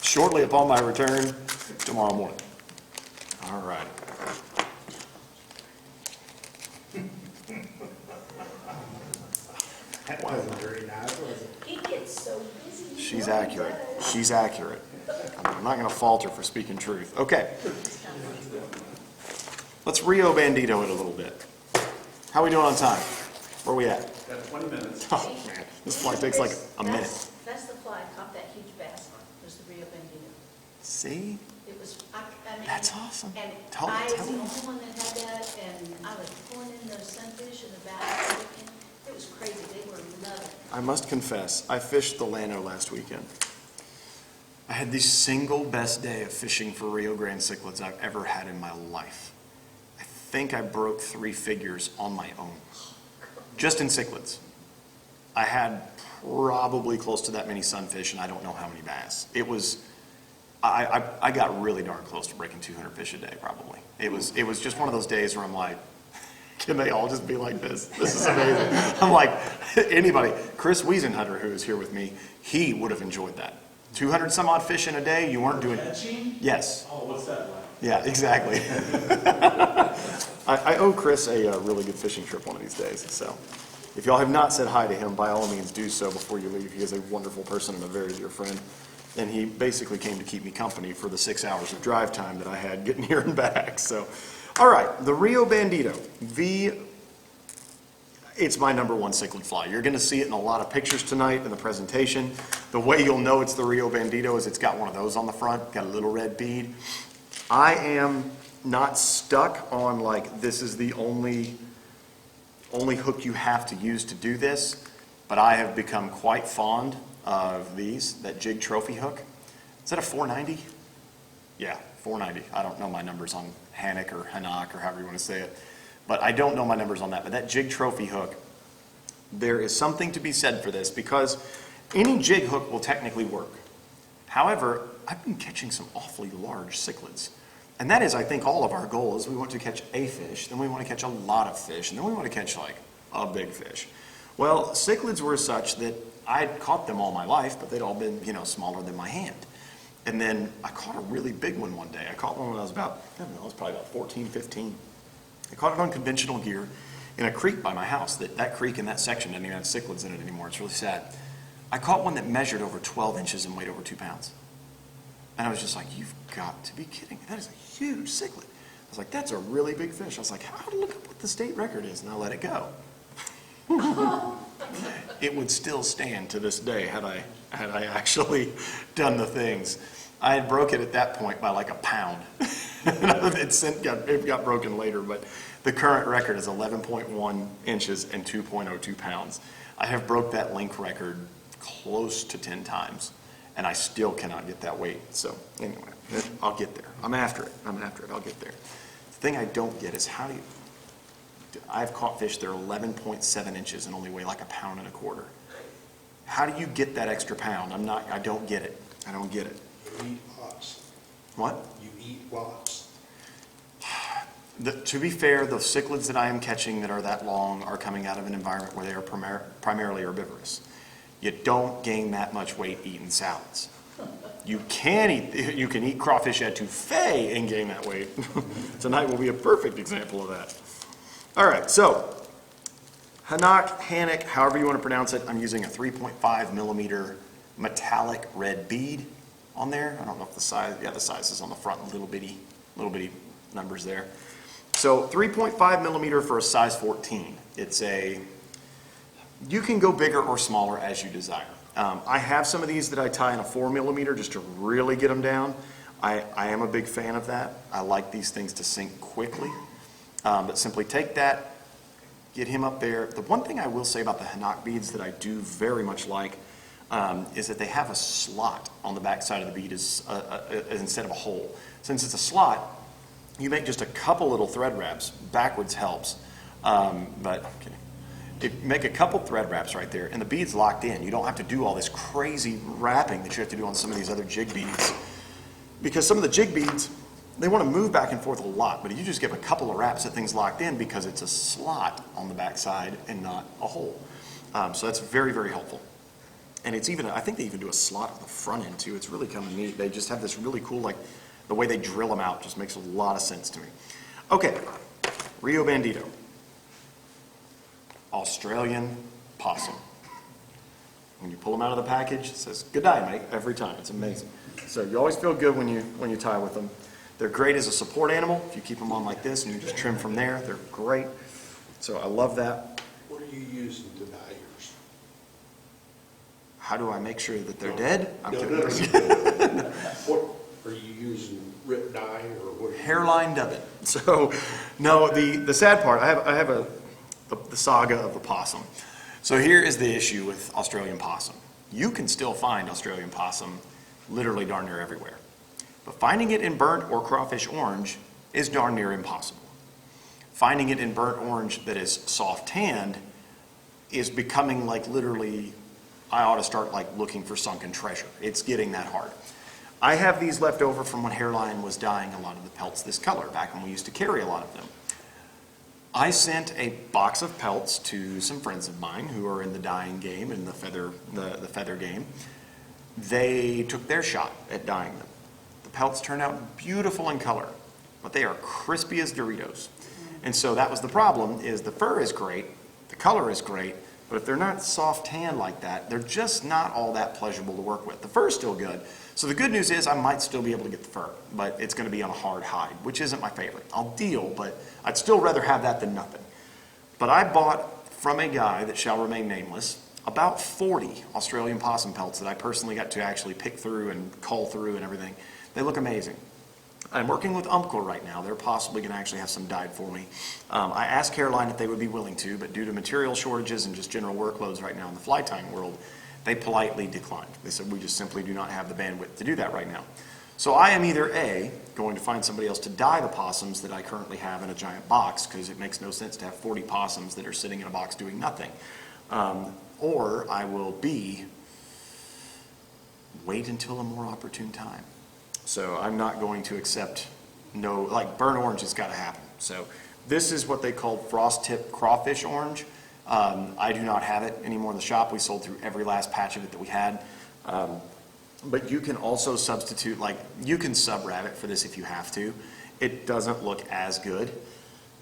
shortly upon my return tomorrow morning. All right. That wasn't very nice, was it? He gets so busy. She's accurate. She's accurate. I'm not going to falter for speaking truth. Okay. Let's Rio Bandito it a little bit. How are we doing on time? Where are we at? Got 20 minutes. Oh, man. This flight takes like a minute. That's the fly. I caught that huge bass on. It was the Rio Bandito. See? It was, I mean. That's awesome. And Tell I was me. the only one that had that, and I was pulling in those sunfish and the bass. And it was crazy. They were loving it. I must confess, I fished the Llano last weekend. I had the single best day of fishing for Rio Grande cichlids I've ever had in my life. I think I broke 3 figures on my own, just in cichlids. I had probably close to that many sunfish, and I don't know how many bass. It was, I got really darn close to breaking 200 fish a day, probably. It was just one of those days where I'm like, can they all just be like this? This is amazing. I'm like, anybody, Chris Wiesenhutter, who is here with me, he would have enjoyed that. 200 some odd fish in a day, you weren't doing it. Yes. Oh, what's that like? Yeah, exactly. I owe Chris a really good fishing trip one of these days. So if y'all have not said hi to him, by all means do so before you leave. He is a wonderful person and a very dear friend. And he basically came to keep me company for the 6 hours of drive time that I had getting here and back. So, all right, the Rio Bandito. It's my #1 cichlid fly. You're going to see it in a lot of pictures tonight in the presentation. The way you'll know it's the Rio Bandito is it's got one of those on the front, got a little red bead. I am not stuck on like this is the only hook you have to use to do this, but I have become quite fond of that jig trophy hook. Is that a 490? Yeah, 490. I don't know my numbers on Hannock or Hanak or however you want to say it. But I don't know my numbers on that. But that jig trophy hook, there is something to be said for this because any jig hook will technically work. However, I've been catching some awfully large cichlids. And that is, I think, all of our goal is we want to catch a fish, then we want to catch a lot of fish, and then we want to catch like a big fish. Well, cichlids were such that I'd caught them all my life, but they'd all been, smaller than my hand. And then I caught a really big one day. I caught one when I was about, I was probably about 14, 15. I caught it on conventional gear, in a creek by my house. That creek and that section doesn't even have cichlids in it anymore. It's really sad. I caught one that measured over 12 inches and weighed over 2 pounds. And I was just like, you've got to be kidding me. That is a huge cichlid. I was like, that's a really big fish. I was like, how to look up what the state record is, and I let it go. It would still stand to this day had I actually done the things. I had broke it at that point by like a pound. It got broken later, but the current record is 11.1 inches and 2.02 pounds. I have broke that link record close to 10 times, and I still cannot get that weight. So anyway, I'll get there. I'm after it. I'll get there. The thing I don't get is how do you... I've caught fish that are 11.7 inches and only weigh like 1.25 pounds. How do you get that extra pound? I don't get it. I don't get it. You eat lots. What? You eat lots. To be fair, the cichlids that I am catching that are that long are coming out of an environment where they are primarily herbivorous. You don't gain that much weight eating salads. You can eat crawfish etouffee and gain that weight. Tonight will be a perfect example of that. All right, so Hannock, however you want to pronounce it, I'm using a 3.5 millimeter metallic red bead on there. I don't know if the size, the size is on the front, little bitty numbers there. So 3.5 millimeter for a size 14. You can go bigger or smaller as you desire. I have some of these that I tie in a 4 millimeter just to really get them down. I am a big fan of that. I like these things to sink quickly. But simply take that, get him up there. The one thing I will say about the Hannock beads that I do very much like is that they have a slot on the back side of the bead instead of a hole. Since it's a slot, you make just a couple little thread wraps. Backwards helps, but I'm kidding. Make a couple thread wraps right there, and the bead's locked in. You don't have to do all this crazy wrapping that you have to do on some of these other jig beads. Because some of the jig beads, they want to move back and forth a lot, but if you just give a couple of wraps, that thing's locked in because it's a slot on the back side and not a hole. So that's very, very helpful. And it's even, I think they even do a slot on the front end too. It's really kind of neat. They just have this really cool, like the way they drill them out just makes a lot of sense to me. Okay, Rio Bandito. Australian possum. When you pull them out of the package, it says, "Good day, mate," every time. It's amazing. So you always feel good when you tie with them. They're great as a support animal. If you keep them on like this and you just trim from there, they're great. So I love that. What are you using to dye yours? How do I make sure that they're dead? I'm No, kidding. no. What are you using? Rip dye or what? Hairline dubbing. So, no, the sad part, I have the saga of the possum. So here is the issue with Australian possum. You can still find Australian possum literally darn near everywhere. But finding it in burnt or crawfish orange is darn near impossible. Finding it in burnt orange that is soft tanned is becoming like literally, I ought to start like looking for sunken treasure. It's getting that hard. I have these left over from when Hairline was dyeing a lot of the pelts this color, back when we used to carry a lot of them. I sent a box of pelts to some friends of mine who are in the dyeing game and the feather game. They took their shot at dyeing them. The pelts turned out beautiful in color, but they are crispy as Doritos. And so that was the problem, is the fur is great, the color is great, but if they're not soft tan like that, they're just not all that pleasurable to work with. The fur is still good. So the good news is I might still be able to get the fur, but it's going to be on a hard hide, which isn't my favorite. I'll deal, but I'd still rather have that than nothing. But I bought from a guy that shall remain nameless about 40 Australian possum pelts that I personally got to actually pick through and cull through and everything. They look amazing. I'm working with Umpqua right now. They're possibly going to actually have some dyed for me. I asked Caroline if they would be willing to, but due to material shortages and just general workloads right now in the fly tying world, they politely declined. They said, we just simply do not have the bandwidth to do that right now. So I am either A, going to find somebody else to dye the possums that I currently have in a giant box, because it makes no sense to have 40 possums that are sitting in a box doing nothing. Or I will B, wait until a more opportune time. So I'm not going to accept like burnt orange has got to happen. So this is what they call frost tip crawfish orange. I do not have it anymore in the shop. We sold through every last patch of it that we had. But you can also substitute, like you can sub-rabbit for this if you have to. It doesn't look as good,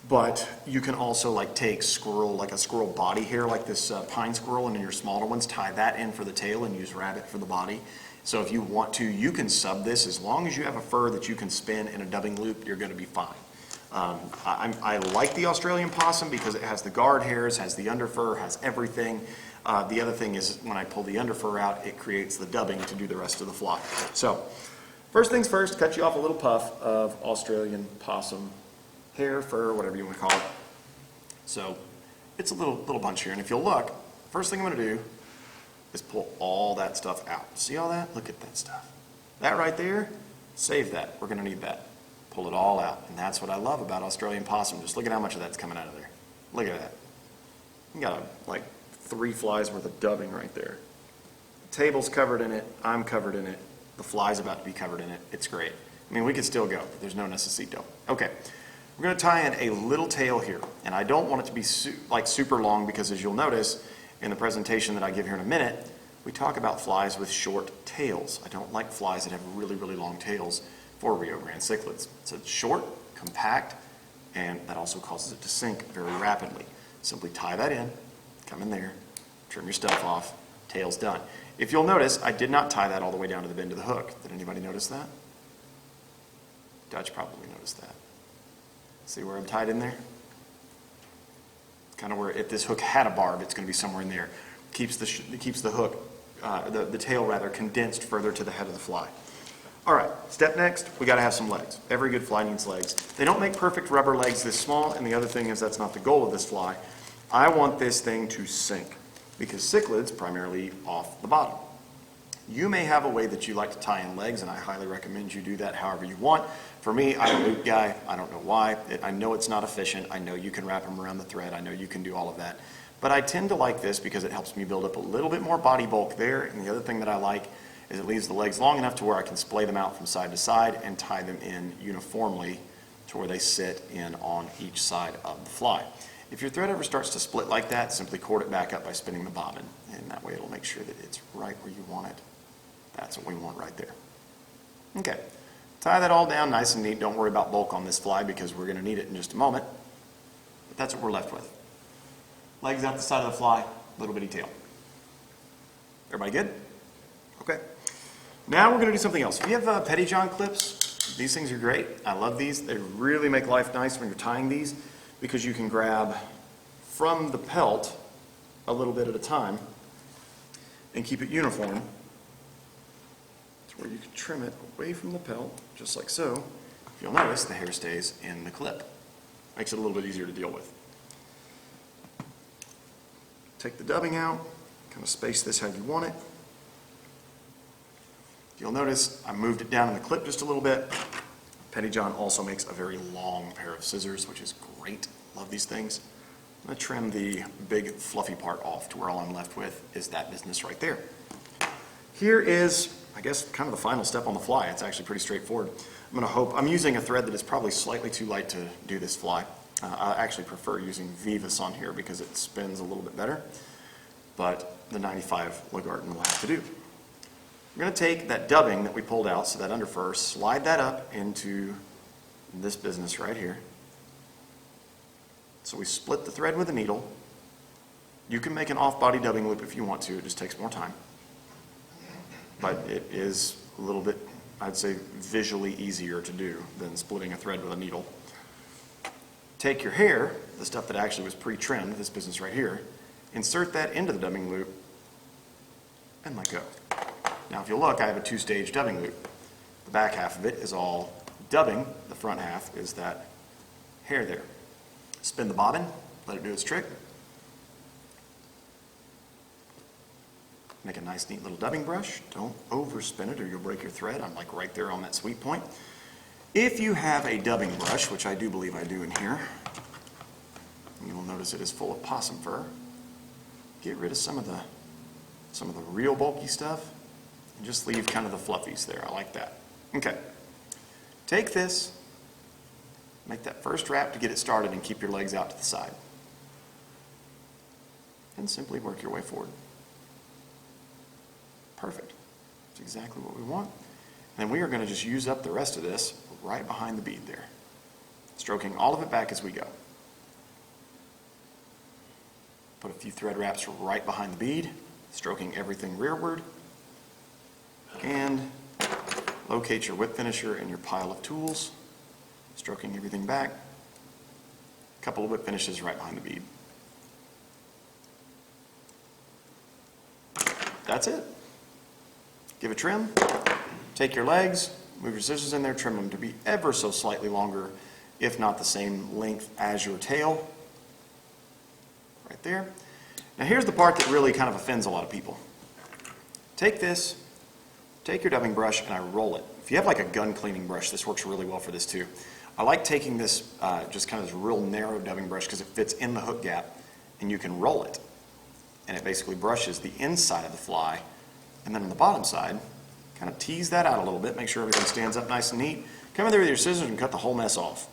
But you can also like take like a squirrel body hair, like this pine squirrel, and in your smaller ones, tie that in for the tail and use rabbit for the body. So if you want to, you can sub this. As long as you have a fur that you can spin in a dubbing loop, you're going to be fine. I like the Australian possum because it has the guard hairs, has the underfur, has everything. The other thing is when I pull the underfur out, it creates the dubbing to do the rest of the fly. So first things first, cut you off a little puff of Australian possum hair, fur, whatever you want to call it. So it's a little bunch here. And if you'll look, first thing I'm going to do is pull all that stuff out. See all that? Look at that stuff. That right there, save that. We're going to need that. Pull it all out. And that's what I love about Australian possum. Just look at how much of that's coming out of there. Look at that. You got like 3 flies worth of dubbing right there. The table's covered in it. I'm covered in it. The fly's about to be covered in it. It's great. I mean, we could still go, but there's no necesito. Okay. We're going to tie in a little tail here, and I don't want it to be super long because, as you'll notice in the presentation that I give here in a minute, we talk about flies with short tails. I don't like flies that have really, really long tails for Rio Grande cichlids. So it's short, compact, and that also causes it to sink very rapidly. Simply tie that in, come in there, trim your stuff off, tail's done. If you'll notice, I did not tie that all the way down to the bend of the hook. Did anybody notice that? Dutch probably noticed that. See where I'm tied in there? Kind of where, if this hook had a barb, it's going to be somewhere in there. Keeps the hook, the tail rather, condensed further to the head of the fly. All right, step next, we got to have some legs. Every good fly needs legs. They don't make perfect rubber legs this small, and the other thing is that's not the goal of this fly. I want this thing to sink because cichlids primarily off the bottom. You may have a way that you like to tie in legs, and I highly recommend you do that however you want. For me, I'm a loop guy. I don't know why. I know it's not efficient. I know you can wrap them around the thread. I know you can do all of that. But I tend to like this because it helps me build up a little bit more body bulk there. And the other thing that I like is it leaves the legs long enough to where I can splay them out from side to side and tie them in uniformly to where they sit in on each side of the fly. If your thread ever starts to split like that, simply cord it back up by spinning the bobbin. And that way it'll make sure that it's right where you want it. That's what we want right there. Okay, tie that all down nice and neat. Don't worry about bulk on this fly because we're going to need it in just a moment. But that's what we're left with. Legs out the side of the fly, little bitty tail. Everybody good? Okay. Now we're going to do something else. If you have Pettyjohn clips, these things are great. I love these. They really make life nice when you're tying these because you can grab from the pelt a little bit at a time and keep it uniform. Where you can trim it away from the pelt, just like so. If you'll notice, the hair stays in the clip. Makes it a little bit easier to deal with. Take the dubbing out, kind of space this how you want it. You'll notice I moved it down in the clip just a little bit. Pettyjohn also makes a very long pair of scissors, which is great. Love these things. I'm going to trim the big fluffy part off to where all I'm left with is that business right there. Here is, I guess, kind of the final step on the fly. It's actually pretty straightforward. I'm using a thread that is probably slightly too light to do this fly. I actually prefer using Vivas on here because it spins a little bit better, but the 95 Lagarden will have to do. We're going to take that dubbing that we pulled out, so that underfur, slide that up into this business right here. So we split the thread with a needle. You can make an off-body dubbing loop if you want to. It just takes more time. But it is a little bit, I'd say, visually easier to do than splitting a thread with a needle. Take your hair, the stuff that actually was pre-trimmed, this business right here, insert that into the dubbing loop, and let go. Now if you look, I have a 2-stage dubbing loop. The back half of it is all dubbing. The front half is that hair there. Spin the bobbin, let it do its trick. Make a nice, neat little dubbing brush. Don't overspin it or you'll break your thread. I'm like right there on that sweet point. If you have a dubbing brush, which I do believe I do in here, you'll notice it is full of possum fur. Get rid of some of the real bulky stuff and just leave kind of the fluffies there. I like that. Okay. Take this, make that first wrap to get it started and keep your legs out to the side. And simply work your way forward. Perfect. That's exactly what we want. And we are going to just use up the rest of this right behind the bead there. Stroking all of it back as we go. Put a few thread wraps right behind the bead, stroking everything rearward. And locate your whip finisher in your pile of tools, stroking everything back. A couple of whip finishes right behind the bead. That's it. Give a trim, take your legs, move your scissors in there, trim them to be ever so slightly longer, if not the same length as your tail. Right there. Now here's the part that really kind of offends a lot of people. Take this, take your dubbing brush, and I roll it. If you have like a gun cleaning brush, this works really well for this too. I like taking this, just kind of this real narrow dubbing brush because it fits in the hook gap, and you can roll it. And it basically brushes the inside of the fly, and then on the bottom side, kind of tease that out a little bit, make sure everything stands up nice and neat. Come in there with your scissors and cut the whole mess off.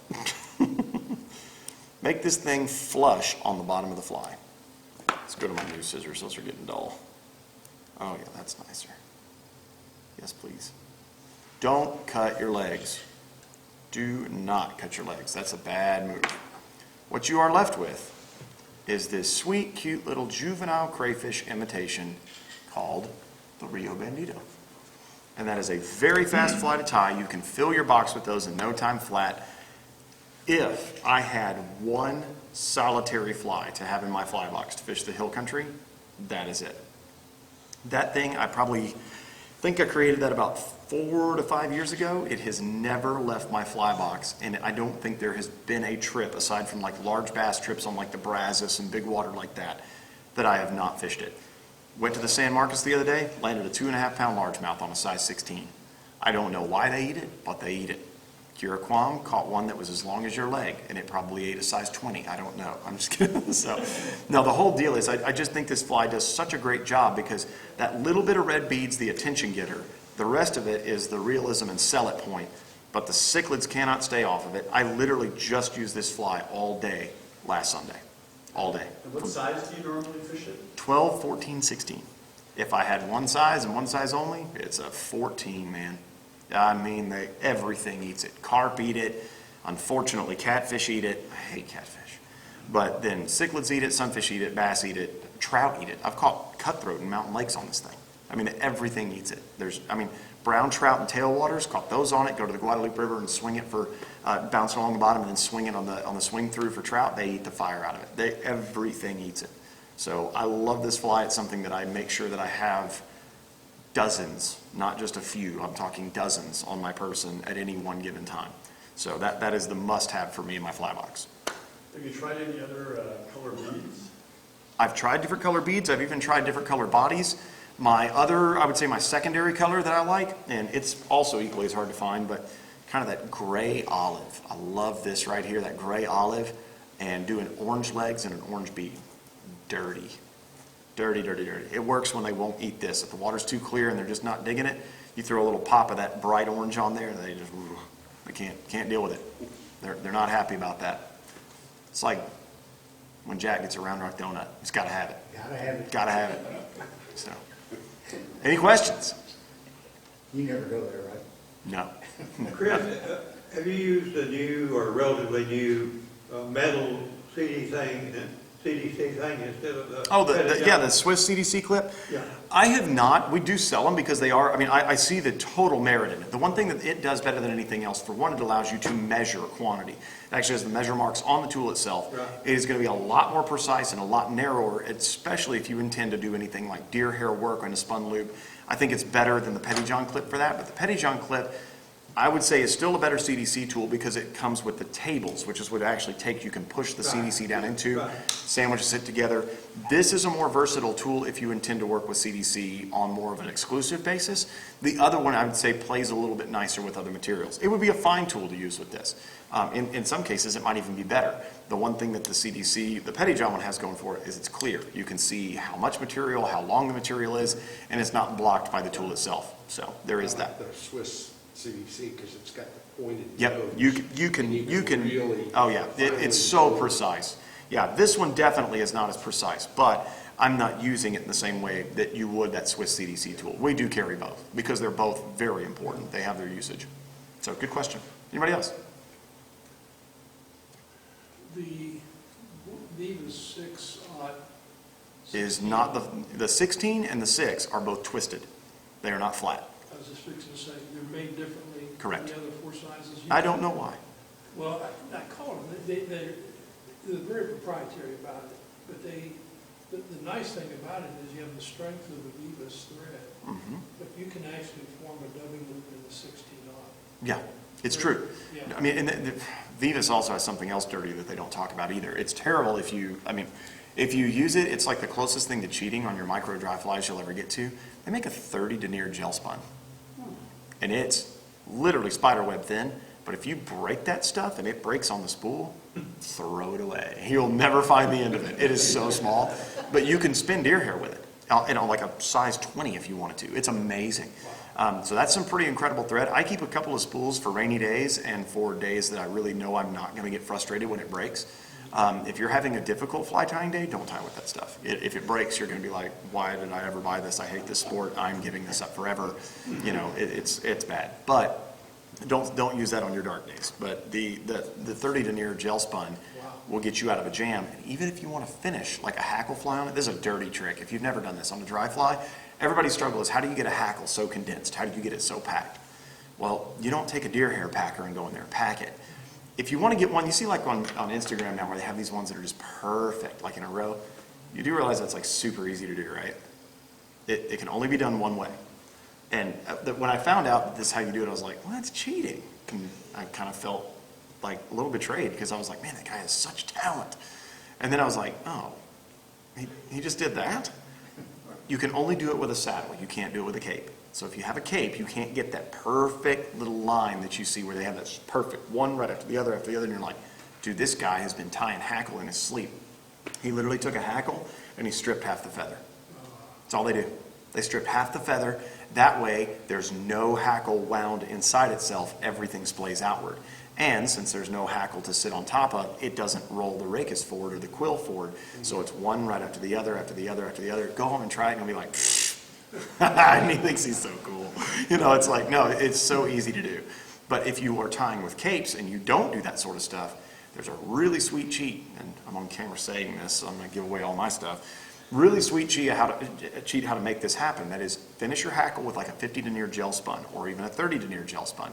Make this thing flush on the bottom of the fly. Let's go to my new scissors, those are getting dull. Oh yeah, that's nicer. Yes, please. Don't cut your legs. Do not cut your legs. That's a bad move. What you are left with is this sweet, cute little juvenile crayfish imitation called the Rio Bandito. And that is a very fast fly to tie. You can fill your box with those in no time flat. If I had one solitary fly to have in my fly box to fish the hill country, that is it. That thing, I probably think I created that about 4 to 5 years ago. It has never left my fly box, and I don't think there has been a trip, aside from like large bass trips on like the Brazos and big water like that I have not fished it. Went to the San Marcos the other day, landed a 2.5-pound largemouth on a size 16. I don't know why they eat it, but they eat it. Kiraquam caught one that was as long as your leg, and it probably ate a size 20. I don't know. I'm just kidding. So, no, the whole deal is I just think this fly does such a great job because that little bit of red bead's the attention getter. The rest of it is the realism and sell it point, but the cichlids cannot stay off of it. I literally just used this fly all day last Sunday. All day. And what size do you normally fish it? 12, 14, 16. If I had one size and one size only, it's a 14, man. I mean, everything eats it. Carp eat it. Unfortunately, catfish eat it. I hate catfish. But then cichlids eat it, sunfish eat it, bass eat it, trout eat it. I've caught cutthroat in mountain lakes on this thing. I mean, everything eats it. Brown trout and tailwaters, caught those on it, go to the Guadalupe River and swing it for, bounce it along the bottom and then swing it on the swing through for trout. They eat the fire out of it. Everything eats it. So I love this fly. It's something that I make sure that I have dozens, not just a few. I'm talking dozens on my person at any one given time. So that is the must-have for me in my fly box. Have you tried any other color beads? I've tried different color beads. I've even tried different color bodies. I would say my secondary color that I like, and it's also equally as hard to find, but kind of that gray olive. I love this right here, that gray olive, and doing orange legs and an orange bead. Dirty. Dirty, dirty, dirty. It works when they won't eat this. If the water's too clear and they're just not digging it, you throw a little pop of that bright orange on there, and they can't deal with it. They're not happy about that. It's like when Jack gets a Round Rock donut. He's got to have it. Gotta have it. Got to have it. So, any questions? You never go there, right? No. Chris, have you used a new or relatively new metal CDC thing instead of the? Oh, the Swiss CDC clip? Yeah. I have not. We do sell them because they are, I see the total merit in it. The one thing that it does better than anything else, for one, it allows you to measure quantity. It actually has the measure marks on the tool itself. Right. It is going to be a lot more precise and a lot narrower, especially if you intend to do anything like deer hair work on a spun loop. I think it's better than the Pettyjohn clip for that, but the Pettyjohn clip, I would say, is still a better CDC tool because it comes with the tables, which is what it actually takes. You can push the CDC down into, sandwiches it together. This is a more versatile tool if you intend to work with CDC on more of an exclusive basis. The other one, I would say, plays a little bit nicer with other materials. It would be a fine tool to use with this. In some cases, it might even be better. The one thing that the CDC, the Pettyjohn one has going for it is it's clear. You can see how much material, how long the material is, and it's not blocked by the tool itself. So there is that. The Swiss CDC, because it's got the pointed Yep, nose. you can, really oh yeah, it's finely so know. precise. Yeah, this one definitely is not as precise, but I'm not using it in the same way that you would that Swiss CDC tool. We do carry both, because they're both very important. They have their usage. So, good question. Anybody else? The Viva 6-aught is not, the 16 and the 6 are both twisted. They are not flat. I was just fixing to say, they're made differently. Correct. Than the other 4 sizes. I don't know why. Well, I call them, they're very proprietary about it, but the nice thing about it is you have the strength of the Vivas thread, but you can actually form a dubbing loop in the 16 odd. Yeah, it's true. Yeah. I mean, and the Vivas also has something else dirty that they don't talk about either. It's terrible if you use it, it's like the closest thing to cheating on your micro dry flies you'll ever get to. They make a 30 denier gel spun. And it's literally spider web thin, but if you break that stuff and it breaks on the spool, throw it away. You'll never find the end of it. It is so small, but you can spin deer hair with it. And on like a size 20 if you wanted to. It's amazing. So that's some pretty incredible thread. I keep a couple of spools for rainy days and for days that I really know I'm not going to get frustrated when it breaks. If you're having a difficult fly tying day, don't tie with that stuff. If it breaks, you're going to be like, why did I ever buy this? I hate this sport. I'm giving this up forever. You know, it's bad. But don't use that on your dark days. But the 30 denier gel spun will get you out of a jam. And even if you want to finish like a hackle fly on it, this is a dirty trick. If you've never done this on a dry fly, everybody's struggle is how do you get a hackle so condensed? How do you get it so packed? Well, you don't take a deer hair packer and go in there and pack it. If you want to get one, you see like on Instagram now where they have these ones that are just perfect, like in a row. You do realize that's like super easy to do, right? It can only be done one way. And when I found out that this is how you do it, I was like, well, that's cheating. And I kind of felt like a little betrayed because I was like, man, that guy has such talent. And then I was like, oh, he just did that? You can only do it with a saddle. You can't do it with a cape. So if you have a cape, you can't get that perfect little line that you see where they have this perfect one right after the other, and you're like, dude, this guy has been tying hackle in his sleep. He literally took a hackle and he stripped half the feather. That's all they do. They strip half the feather. That way, there's no hackle wound inside itself. Everything splays outward. And since there's no hackle to sit on top of, it doesn't roll the rachis forward or the quill forward. So it's one right after the other, after the other, after the other. Go home and try it and you'll be like, and he thinks he's so cool. You know, it's like, no, it's so easy to do. But if you are tying with capes and you don't do that sort of stuff, there's a really sweet cheat, and I'm on camera saying this, so I'm going to give away all my stuff. Really sweet cheat how to make this happen. That is, finish your hackle with like a 50 denier gel spun or even a 30 denier gel spun.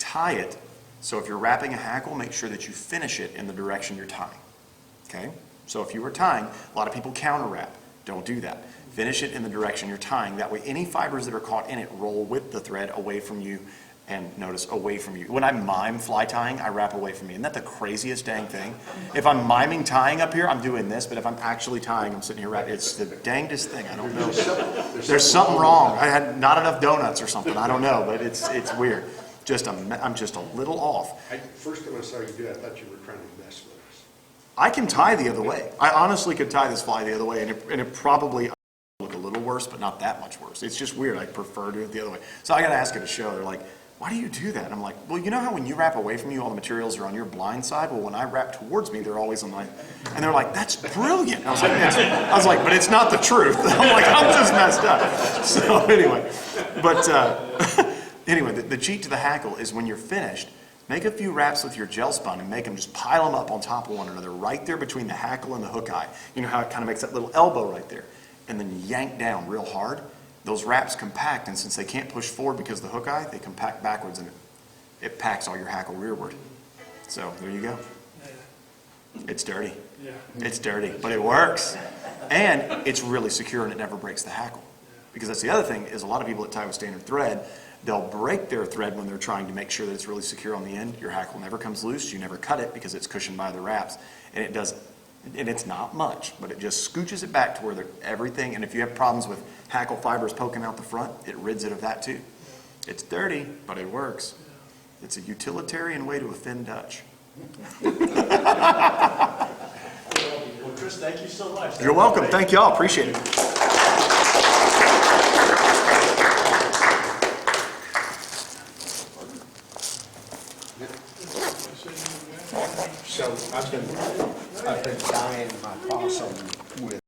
Tie it, so if you're wrapping a hackle, make sure that you finish it in the direction you're tying. Okay? So if you were tying, a lot of people counter wrap. Don't do that. Finish it in the direction you're tying. That way any fibers that are caught in it roll with the thread away from you, and notice away from you. When I mime fly tying, I wrap away from me. Isn't that the craziest dang thing? If I'm miming tying up here, I'm doing this, but if I'm actually tying, I'm sitting here wrapping. It's the dangest thing. I don't know. There's something wrong. I had not enough donuts or something. I don't know, but it's weird. I'm just a little off. First time I saw you do it, I thought you were trying to mess with us. I can tie the other way. I honestly could tie this fly the other way, and it probably look a little worse, but not that much worse. It's just weird. I prefer to do it the other way. So I got to ask at a show. They're like, why do you do that? And I'm like, well, you know how when you wrap away from you, all the materials are on your blind side? Well, when I wrap towards me, they're always on my, and they're like, that's brilliant. I was like, but it's not the truth. I'm like, I'm just messed up. So anyway, but anyway, the cheat to the hackle is when you're finished, make a few wraps with your gel spun and make them just pile them up on top of one another, right there between the hackle and the hook eye. You know how it kind of makes that little elbow right there. And then yank down real hard. Those wraps compact, and since they can't push forward because of the hook eye, they compact backwards, and it packs all your hackle rearward. So there you go. It's dirty. Yeah. It's dirty, but it works. And it's really secure, and it never breaks the hackle. Because that's the other thing, is a lot of people that tie with standard thread, they'll break their thread when they're trying to make sure that it's really secure on the end. Your hackle never comes loose. You never cut it because it's cushioned by the wraps, and it doesn't. And it's not much, but it just scooches it back to where everything, and if you have problems with hackle fibers poking out the front, it rids it of that too. It's dirty, but it works. It's a utilitarian way to offend Dutch. Well, Chris, thank you so much. You're welcome. Thank you all. Appreciate it. So I've been dying my possum with